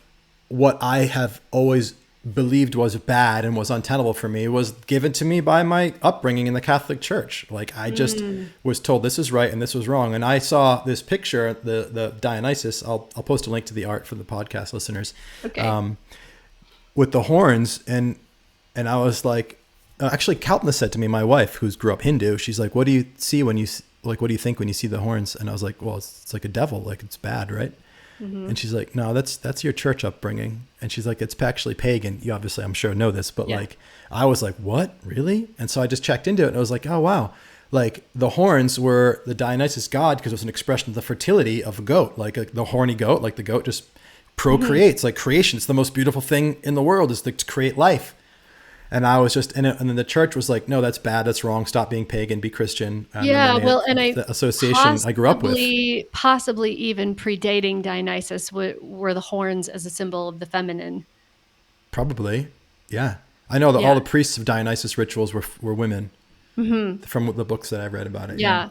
what I have always believed was bad and was untenable for me was given to me by my upbringing in the Catholic Church. Like I just was told this is right and this was wrong. And I saw this picture, the Dionysus. I'll post a link to the art for the podcast listeners. Okay. With the horns, and I was like, actually, Kalpna said to me, my wife, who's grew up Hindu, she's like, "What do you see when you like? What do you think when you see the horns?" And I was like, "Well, it's like a devil. Like it's bad, right?" And she's like, "No, that's your church upbringing." And she's like, "It's actually pagan. You obviously, I'm sure, know this, but Yeah. like, I was like, what, really?" And so I just checked into it, and I was like, "Oh wow." Like the horns were the Dionysus god because it was an expression of the fertility of a goat, like the horny goat, like the goat just procreates, like creation. It's the most beautiful thing in the world is to create life. And I was just in it, and then the church was like, "No, that's bad. That's wrong. Stop being pagan. Be Christian." And then Yeah, well, and the association I grew up with. possibly even predating Dionysus were the horns as a symbol of the feminine. Probably, yeah. I know that all Yeah. the priests of Dionysus rituals were women from the books that I've read about it. Yeah. Yeah.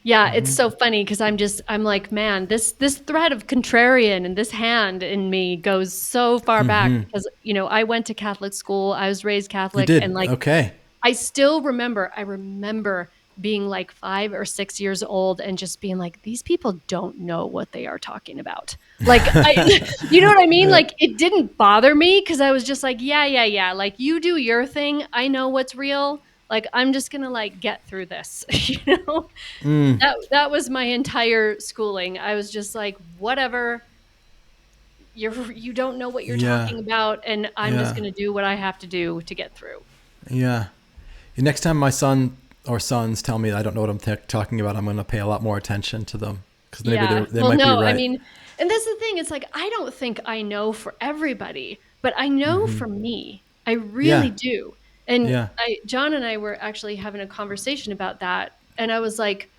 Yeah, it's so funny because I'm like, man, this thread of contrarian and this hand in me goes so far back because I went to Catholic school, I was raised You Catholic, and did. like Okay. I remember being like 5 or 6 years old and just being like, these people don't know what they are talking about. Like, you know what I mean? Like, it didn't bother me because I was just like, yeah, yeah, yeah. Like, you do your thing. I know what's real. Like, I'm just gonna like get through this. That was my entire schooling. I was just like, whatever. You don't know what you're Yeah. talking about, and I'm just Yeah. gonna do what I have to do to get through. Yeah. Next time my son or sons tell me I don't know what I'm talking about, I'm going to pay a lot more attention to them because maybe Yeah. they Well, might be no, I right. mean, and that's the thing. It's like, I don't think I know for everybody, but I know for me. I really Yeah. do. And Yeah. John and I were actually having a conversation about that. And I was like,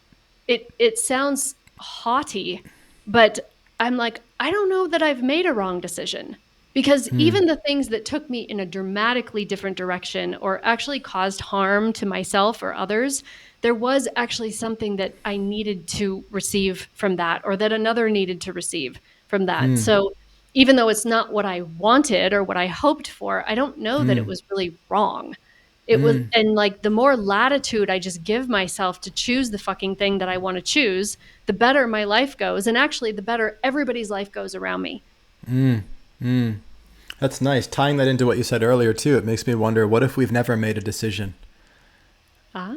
it sounds haughty, but I'm like, I don't know that I've made a wrong decision because even the things that took me in a dramatically different direction or actually caused harm to myself or others, there was actually something that I needed to receive from that or that another needed to receive from that. So even though it's not what I wanted or what I hoped for, I don't know that it was really wrong. It was, and like the more latitude I just give myself to choose the fucking thing that I want to choose, the better my life goes. And actually, the better everybody's life goes around me. That's nice. Tying that into what you said earlier too, it makes me wonder, what if we've never made a decision? Uh-huh.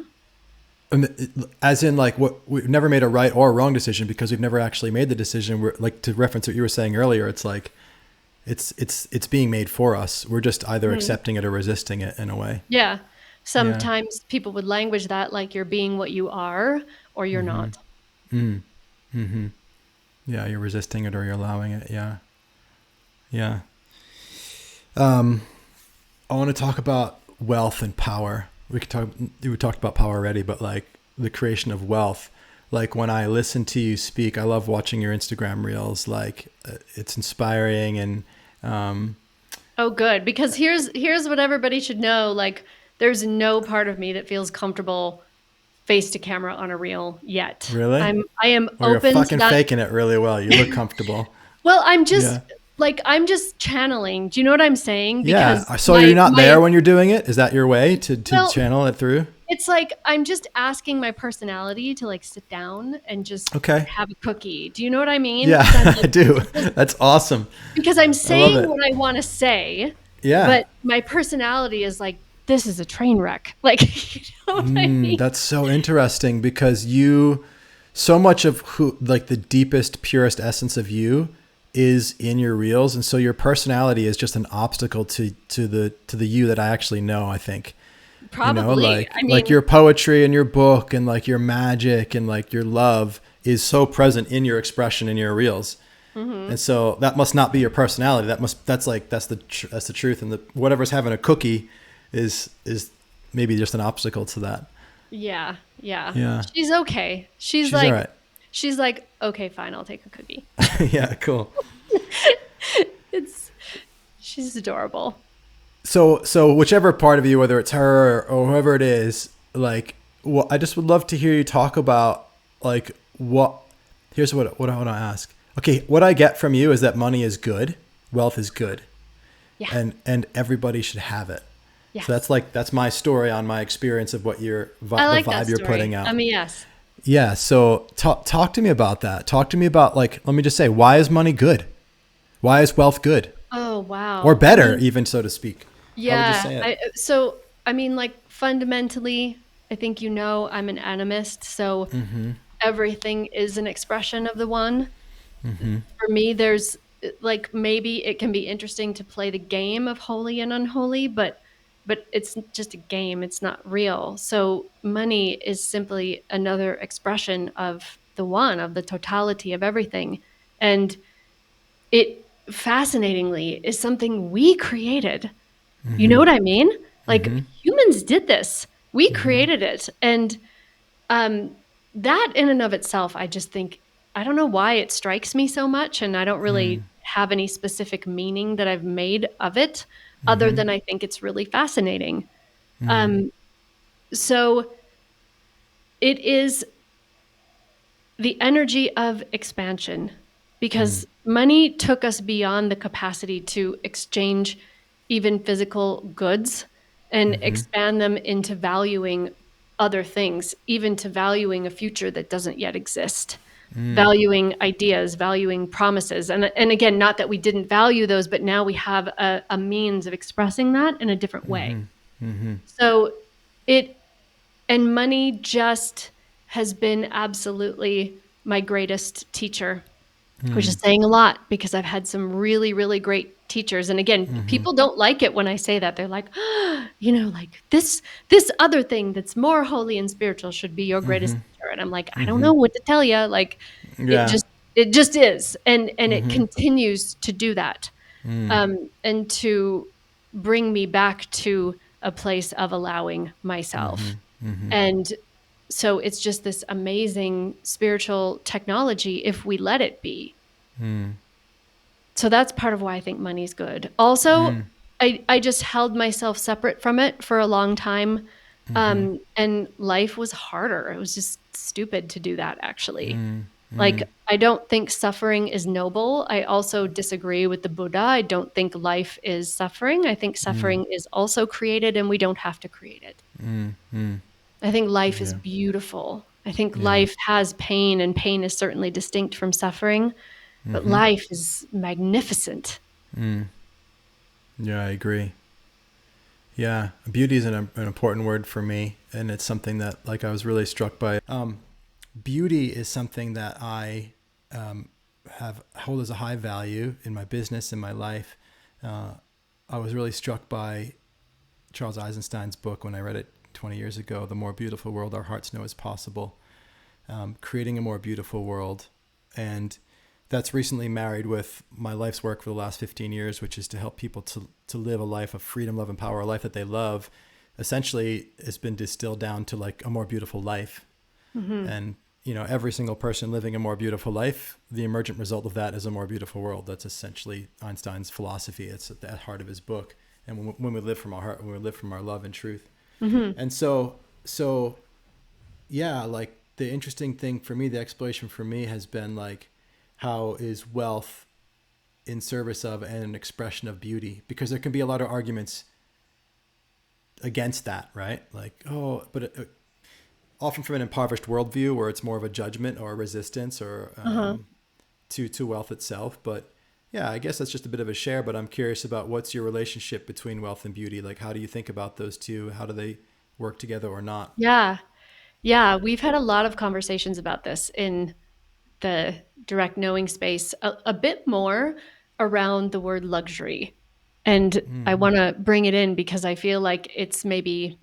As in, like, what, we've never made a right or a wrong decision because we've never actually made the decision. We're like, to reference what you were saying earlier, it's like it's being made for us. We're just either accepting it or resisting it in a way. Yeah. Sometimes people would language that like you're being what you are or you're not. Yeah, you're resisting it or you're allowing it. Yeah. I want to talk about wealth and power. We talked about power already, but like the creation of wealth. Like when I listen to you speak, I love watching your Instagram reels. Like it's inspiring and Oh, good. Because here's what everybody should know. Like, there's no part of me that feels comfortable face to camera on a reel yet. really, I am well, you're open to fucking that. faking it really well. You look comfortable. Well, I'm Yeah. just channeling. Do you know what I'm saying? Yeah. Because So you're not there when you're doing it. Is that your way to well, channel it through? it's like I'm just asking my personality to like sit down and just Okay. have a cookie. Do you know what I mean? Yeah, 'Cause I'm I like, do. That's awesome. because I'm I love saying it. what I want to say, Yeah. but my personality is like, this is a train wreck. Like, you know what I mean? That's so interesting because so much of who, like the deepest, purest essence of you is in your reels. And so your personality is just an obstacle to the you that I actually know, I think. Probably. Like, I mean, like your poetry and your book and like your magic and like your love is so present in your expression in your reels. And so that must not be your personality. That's the truth. And whatever's having a cookie is maybe just an obstacle to that. yeah. Yeah. She's okay. She's all like, right. she's like, okay, fine, I'll take a cookie. Yeah, cool. She's adorable. So whichever part of you, whether it's her or whoever it is, like, I just would love to hear you talk about like here's what I want to ask. Okay, what I get from you is that money is good, wealth is good, Yeah. and everybody should have it. Yes. So that's my story on my experience of what I the like vibe that you're story. putting out. I mean, yes. Yeah. So talk to me about that. Talk to me about, like, let me just say, why is money good? Why is wealth good? Oh, wow. Or better, even, so to speak. Yeah. How would you say it? I mean, like, fundamentally, I think, I'm an animist. So everything is an expression of the one. For me, there's like, maybe it can be interesting to play the game of holy and unholy, but it's just a game. It's not real. So money is simply another expression of the one, of the totality of everything. And it fascinatingly is something we created. You know what I mean? Like, humans did this. We created it. And that in and of itself, I just think, I don't know why it strikes me so much. And I don't really have any specific meaning that I've made of it, other than I think it's really fascinating. So it is the energy of expansion, because money took us beyond the capacity to exchange even physical goods and expand them into valuing other things, even to valuing a future that doesn't yet exist, valuing ideas, valuing promises. And again, not that we didn't value those, but now we have a means of expressing that in a different way. So and money just has been absolutely my greatest teacher, which is saying a lot, because I've had some really, really great teachers. And again, people don't like it when I say that. They're like, like this other thing that's more holy and spiritual should be your greatest teacher. And I'm like, I don't know what to tell you. Like, Yeah. it just is. And it continues to do that. And to bring me back to a place of allowing myself. And so it's just this amazing spiritual technology if we let it be. So that's part of why I think money's good. Also, I just held myself separate from it for a long time. And life was harder. It was just stupid to do that, actually. Like, I don't think suffering is noble. I also disagree with the Buddha. I don't think life is suffering. I think suffering is also created and we don't have to create it. I think life is Yeah. beautiful. I think Yeah. life has pain, and pain is certainly distinct from suffering, but life is magnificent. Yeah, I agree. Yeah, beauty is an important word for me, and it's something that, like, I was really struck by. Beauty is something that I have hold as a high value in my business, in my life. I was really struck by Charles Eisenstein's book when I read it 20 years ago, "The More Beautiful World Our Hearts Know Is Possible," creating a more beautiful world. And that's recently married with my life's work for the last 15 years, which is to help people to live a life of freedom, love, and power, a life that they love. Essentially, it's been distilled down to like a more beautiful life. Hmm. And, every single person living a more beautiful life, the emergent result of that is a more beautiful world. That's essentially Einstein's philosophy. It's at the heart of his book. And when we live from our heart, when we live from our love and truth. Hmm. And so yeah, like the interesting thing for me, the exploration for me has been like, how is wealth in service of and an expression of beauty? Because there can be a lot of arguments against that, right? Like, oh, but often from an impoverished worldview where it's more of a judgment or a resistance or Uh-huh. to wealth itself. But yeah, I guess that's just a bit of a share. But I'm curious about what's your relationship between wealth and beauty? Like, how do you think about those two? How do they work together or not? Yeah. Yeah. We've had a lot of conversations about this in the direct knowing space, a bit more around the word luxury. And I want to bring it in because I feel like it's maybe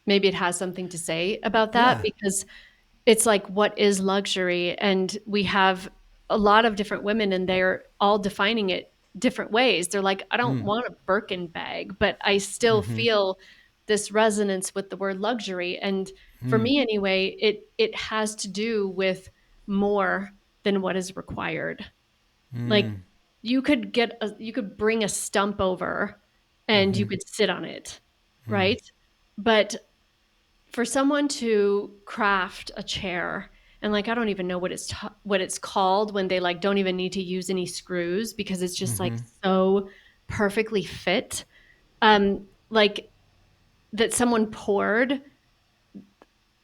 it has something to say about that, Yeah. because it's like, what is luxury? And we have a lot of different women and they're all defining it different ways. They're like, I don't want a Birkin bag, but I still feel this resonance with the word luxury. And for me anyway, it has to do with more than what is required. Like, you could bring a stump over and you could sit on it, right? But for someone to craft a chair, and like, I don't even know what it's called when they like don't even need to use any screws because it's just like so perfectly fit, like, that someone poured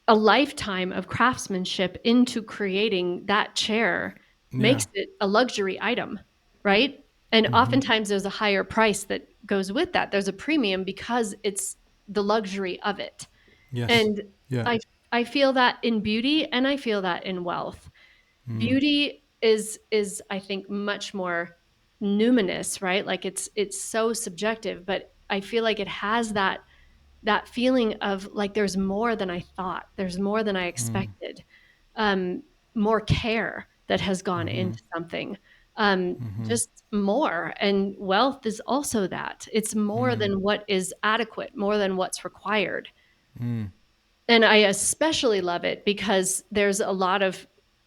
a lifetime of craftsmanship into creating that chair Yeah. makes it a luxury item, right? And oftentimes there's a higher price that goes with that. There's a premium because it's the luxury of it. Yes. And Yeah. I I feel that in beauty and I feel that in wealth. Beauty is I think much more numinous, right? Like, it's so subjective, but I feel like it has that feeling of like there's more than I thought. There's more than I expected. Um, More care that has gone into something. Just more. And wealth is also that. It's more than what is adequate, more than what's required. And I especially love it because there's a lot of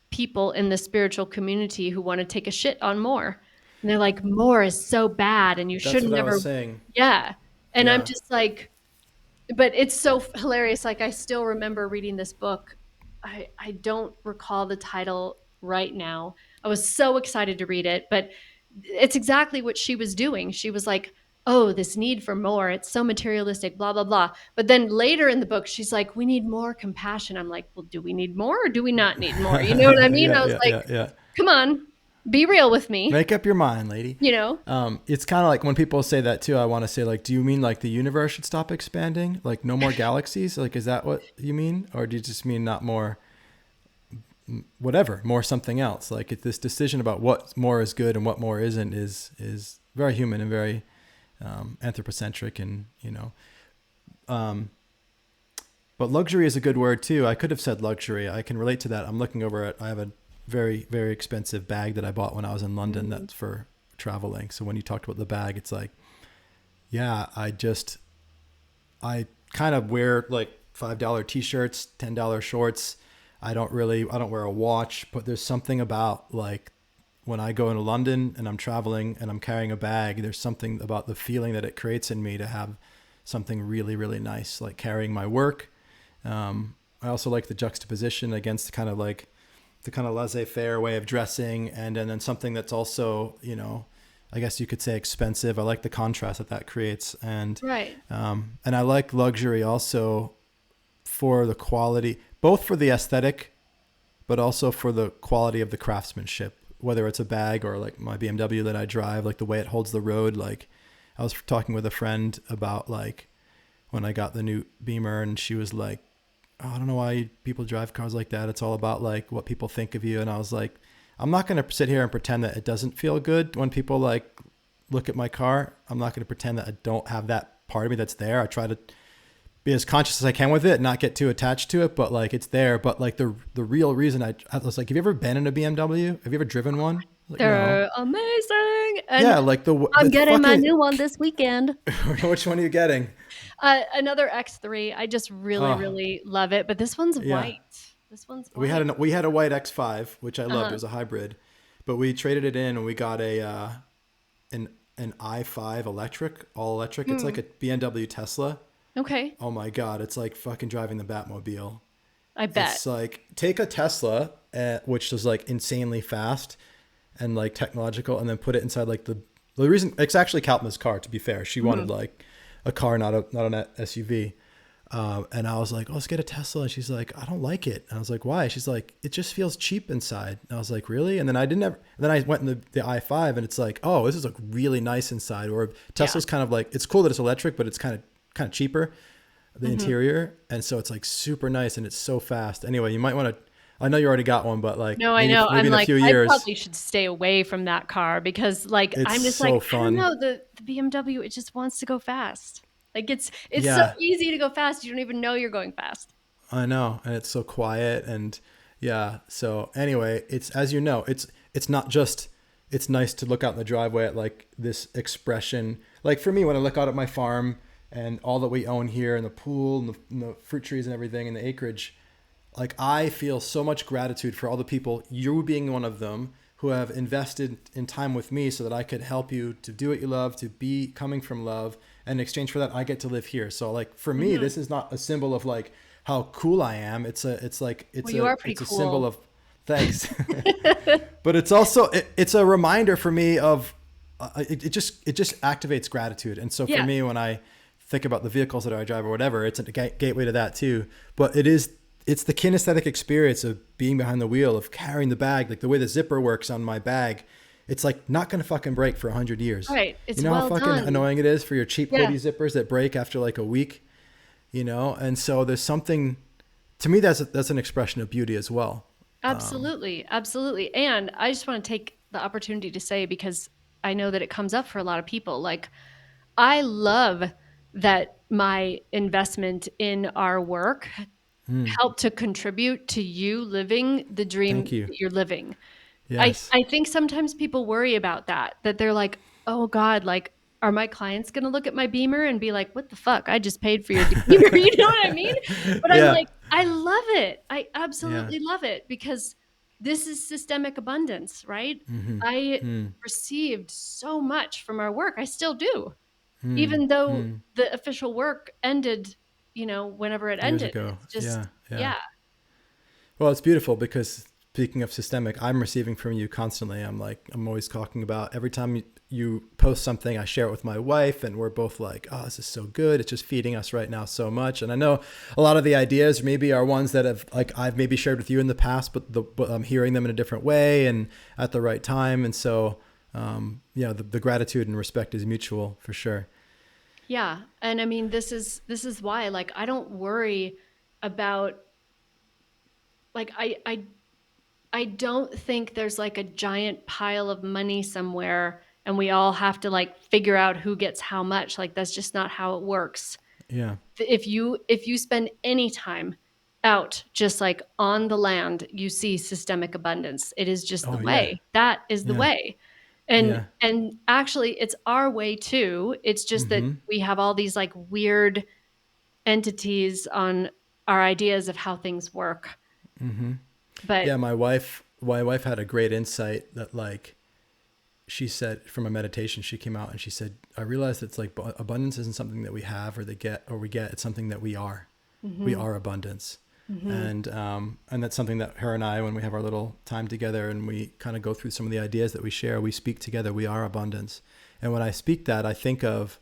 people in the spiritual community who want to take a shit on more. And they're like, more is so bad and you That's should what I never. was saying. Yeah. And I'm Yeah. just like, but it's so hilarious. Like, I still remember reading this book. I don't recall the title right now. I was so excited to read it, but it's exactly what she was doing. She was like, oh, this need for more. It's so materialistic, blah, blah, blah. But then later in the book, she's like, we need more compassion. I'm like, well, do we need more or do we not need more? You know what I mean? Yeah. I was Yeah. like, Yeah. Yeah. come on, be real with me, Make up your mind, lady. you know? It's kind of like when people say that too. I want to say, like, do you mean like the universe should stop expanding? Like, no more galaxies? Like, is that what you mean? Or do you just mean not more, whatever, more something else? Like, this decision about what more is good and what more isn't is very human and very anthropocentric. And, but luxury is a good word too. I could have said luxury. I can relate to that. I'm looking over at, I have a very, very expensive bag that I bought when I was in London Mm. that's for traveling. So when you talked about the bag, it's like, yeah, I kind of wear like $5 t-shirts, $10 shorts. I don't wear a watch, but there's something about like when I go into London and I'm traveling and I'm carrying a bag, there's something about the feeling that it creates in me to have something really, really nice, like carrying my work. I also like the juxtaposition against kind of like the kind of laissez-faire way of dressing, and then something that's also, you know, I guess you could say expensive. I like the contrast that creates, and Right. and I like luxury also for the quality, both for the aesthetic, but also for the quality of the craftsmanship. Whether it's a bag or like my BMW that I drive, like the way it holds the road. Like I was talking with a friend about like when I got the new Beamer, and she was like, oh, I don't know why people drive cars like that. It's all about like what people think of you. And I was like, I'm not going to sit here and pretend that it doesn't feel good when people like look at my car. I'm not going to pretend that I don't have that part of me that's there. I try to be as conscious as I can with it, not get too attached to it, but like it's there. But like the real reason I was like, have you ever been in a BMW? Have you ever driven one? Like, no. They're amazing. And Yeah, like I'm the getting my fucking new one this weekend. which one are you getting? Another X3. I just really, Oh, really love it. But this one's yeah. white. This one's white. We had a white X5, which I loved. It Uh-huh. was a hybrid, but we traded it in and we got a an i5 electric, all electric. It's like a BMW Tesla. Okay. Oh my God, it's like fucking driving the Batmobile. I bet. It's like take a Tesla, which is like insanely fast and like technological, and then put it inside like the reason it's actually Kalpma's car. To be fair, she wanted like a car, not an SUV. And I was like, oh, let's get a Tesla. And she's like, I don't like it. And I was like, why? She's like, it just feels cheap inside. And I was like, really? And then then I went in the i5, and it's like, oh, this is like really nice inside. Or Tesla's kind of like, it's cool that it's electric, but it's kind of cheaper, the interior. And so it's like super nice, and it's so fast. Anyway, you might want to, I know you already got one, but like No, I know. maybe I'm in a like, few I years, probably should stay away from that car because like it's I'm just so like, I don't fun. know, the BMW, it just wants to go fast. Like it's so Yeah, easy to go fast. You don't even know you're going fast. I know. And it's so quiet. And yeah. So anyway, it's, as you know, it's not just, it's nice to look out in the driveway at like this expression. Like for me, when I look out at my farm and all that we own here, and the pool and the fruit trees and everything and the acreage, like I feel so much gratitude for all the people, you being one of them, who have invested in time with me so that I could help you to do what you love, to be coming from love. And in exchange for that, I get to live here. So like for me, this is not a symbol of like how cool I am. It's Well, you are pretty it's a cool. symbol of thanks. But it's also, it's a reminder for me of, it just activates gratitude. And so for Yeah. me, when I think about the vehicles that I drive or whatever, it's a gateway to that too. But it's the kinesthetic experience of being behind the wheel, of carrying the bag, like the way the zipper works on my bag. It's like not going to fucking break for 100 years. Right. It's you know well how fucking done. annoying it is for your cheap Yeah. hoodie zippers that break after like a week, you know? And so there's something, to me, that's an expression of beauty as well. Absolutely. Absolutely. And I just want to take the opportunity to say, because I know that it comes up for a lot of people, like I love that my investment in our work helped to contribute to you living the dream Thank you. that you're living. Yes. I think sometimes people worry about that they're like, oh God, like, are my clients going to look at my Beamer and be like, what the fuck? I just paid for your Beamer. You know what I mean? But I'm Yeah. like, I love it. I Yeah. absolutely love it because this is systemic abundance, right? Mm-hmm. I Mm. received so much from our work. I still do, Mm. even though Mm. the official work ended, whenever it Years ended. ago. It's just, Yeah. Yeah. yeah. Well, it's beautiful because speaking of systemic, I'm receiving from you constantly. I'm always talking about every time you post something, I share it with my wife, and we're both like, oh, this is so good. It's just feeding us right now so much. And I know a lot of the ideas maybe are ones that I've maybe shared with you in the past, but I'm hearing them in a different way and at the right time. And so, the gratitude and respect is mutual for sure. Yeah. And I mean, this is why, like, I don't worry about, like, I don't think there's like a giant pile of money somewhere and we all have to like figure out who gets how much. Like, that's just not how it works. Yeah. If you spend any time out just like on the land, you see systemic abundance. It is just the Oh yeah. way. That is the Yeah. way. And Yeah. and actually it's our way too. It's just that Mm-hmm. we have all these like weird entities on our ideas of how things work. Mm-hmm. But Yeah. My wife had a great insight that like, she said from a meditation, she came out and she said, I realized it's like abundance isn't something that we have or we get. It's something that we are. We are abundance. And that's something that her and I, when we have our little time together and we kind of go through some of the ideas that we share, we speak together. We are abundance. And when I speak that, I think of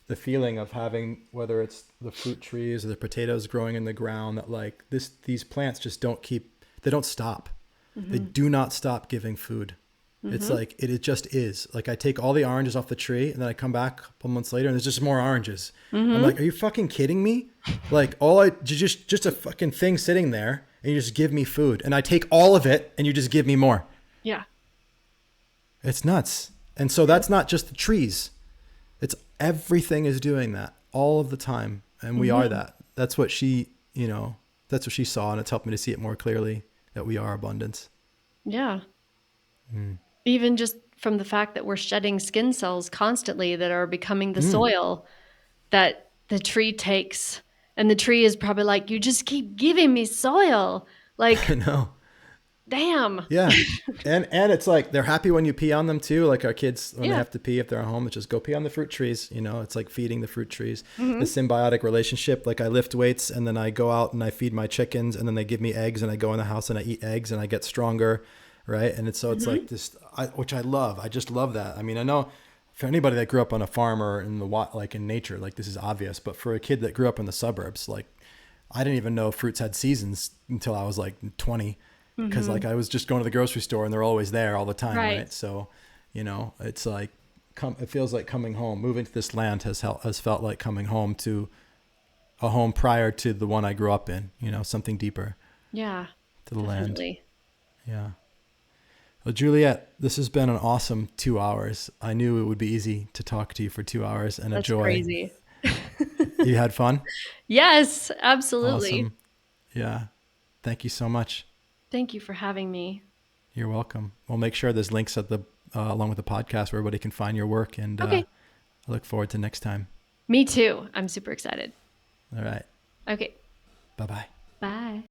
the feeling of having, whether it's the fruit trees or the potatoes growing in the ground, that like these plants just they don't stop. They do not stop giving food. It's like, it just is. Like I take all the oranges off the tree and then I come back a couple months later and there's just more oranges. I'm like, are you fucking kidding me? Like just a fucking thing sitting there and you just give me food and I take all of it and you just give me more. Yeah. It's nuts. And so that's not just the trees. It's everything is doing that all of the time. And we are that. That's what she saw, and it's helped me to see it more clearly, that we are abundance. Yeah. Even just from the fact that we're shedding skin cells constantly that are becoming the soil that the tree takes. And the tree is probably like, you just keep giving me soil. Like, I know. Damn. Yeah. And it's like, they're happy when you pee on them too. Like our kids, when they have to pee, if they're at home, it's just go pee on the fruit trees. It's like feeding the fruit trees. The symbiotic relationship. Like I lift weights and then I go out and I feed my chickens and then they give me eggs and I go in the house and I eat eggs and I get stronger. Right. And it's like this, which I love. I just love that. I mean, I know for anybody that grew up on a farm or in in nature, like this is obvious, but for a kid that grew up in the suburbs, like I didn't even know fruits had seasons until I was like 20. Because like I was just going to the grocery store and they're always there all the time, right? So, it's like it feels like coming home. Moving to this land has felt like coming home to a home prior to the one I grew up in. Something deeper. Yeah. To the definitely. land. Yeah. Well, Juliet, this has been an awesome 2 hours. I knew it would be easy to talk to you for 2 hours and That's a joy. Crazy. You had fun? Yes, absolutely. Awesome. Yeah. Thank you so much. Thank you for having me. You're welcome. We'll make sure there's links at along with the podcast where everybody can find your work. And I look forward to next time. Me too. I'm super excited. All right. Okay. Bye-bye. Bye.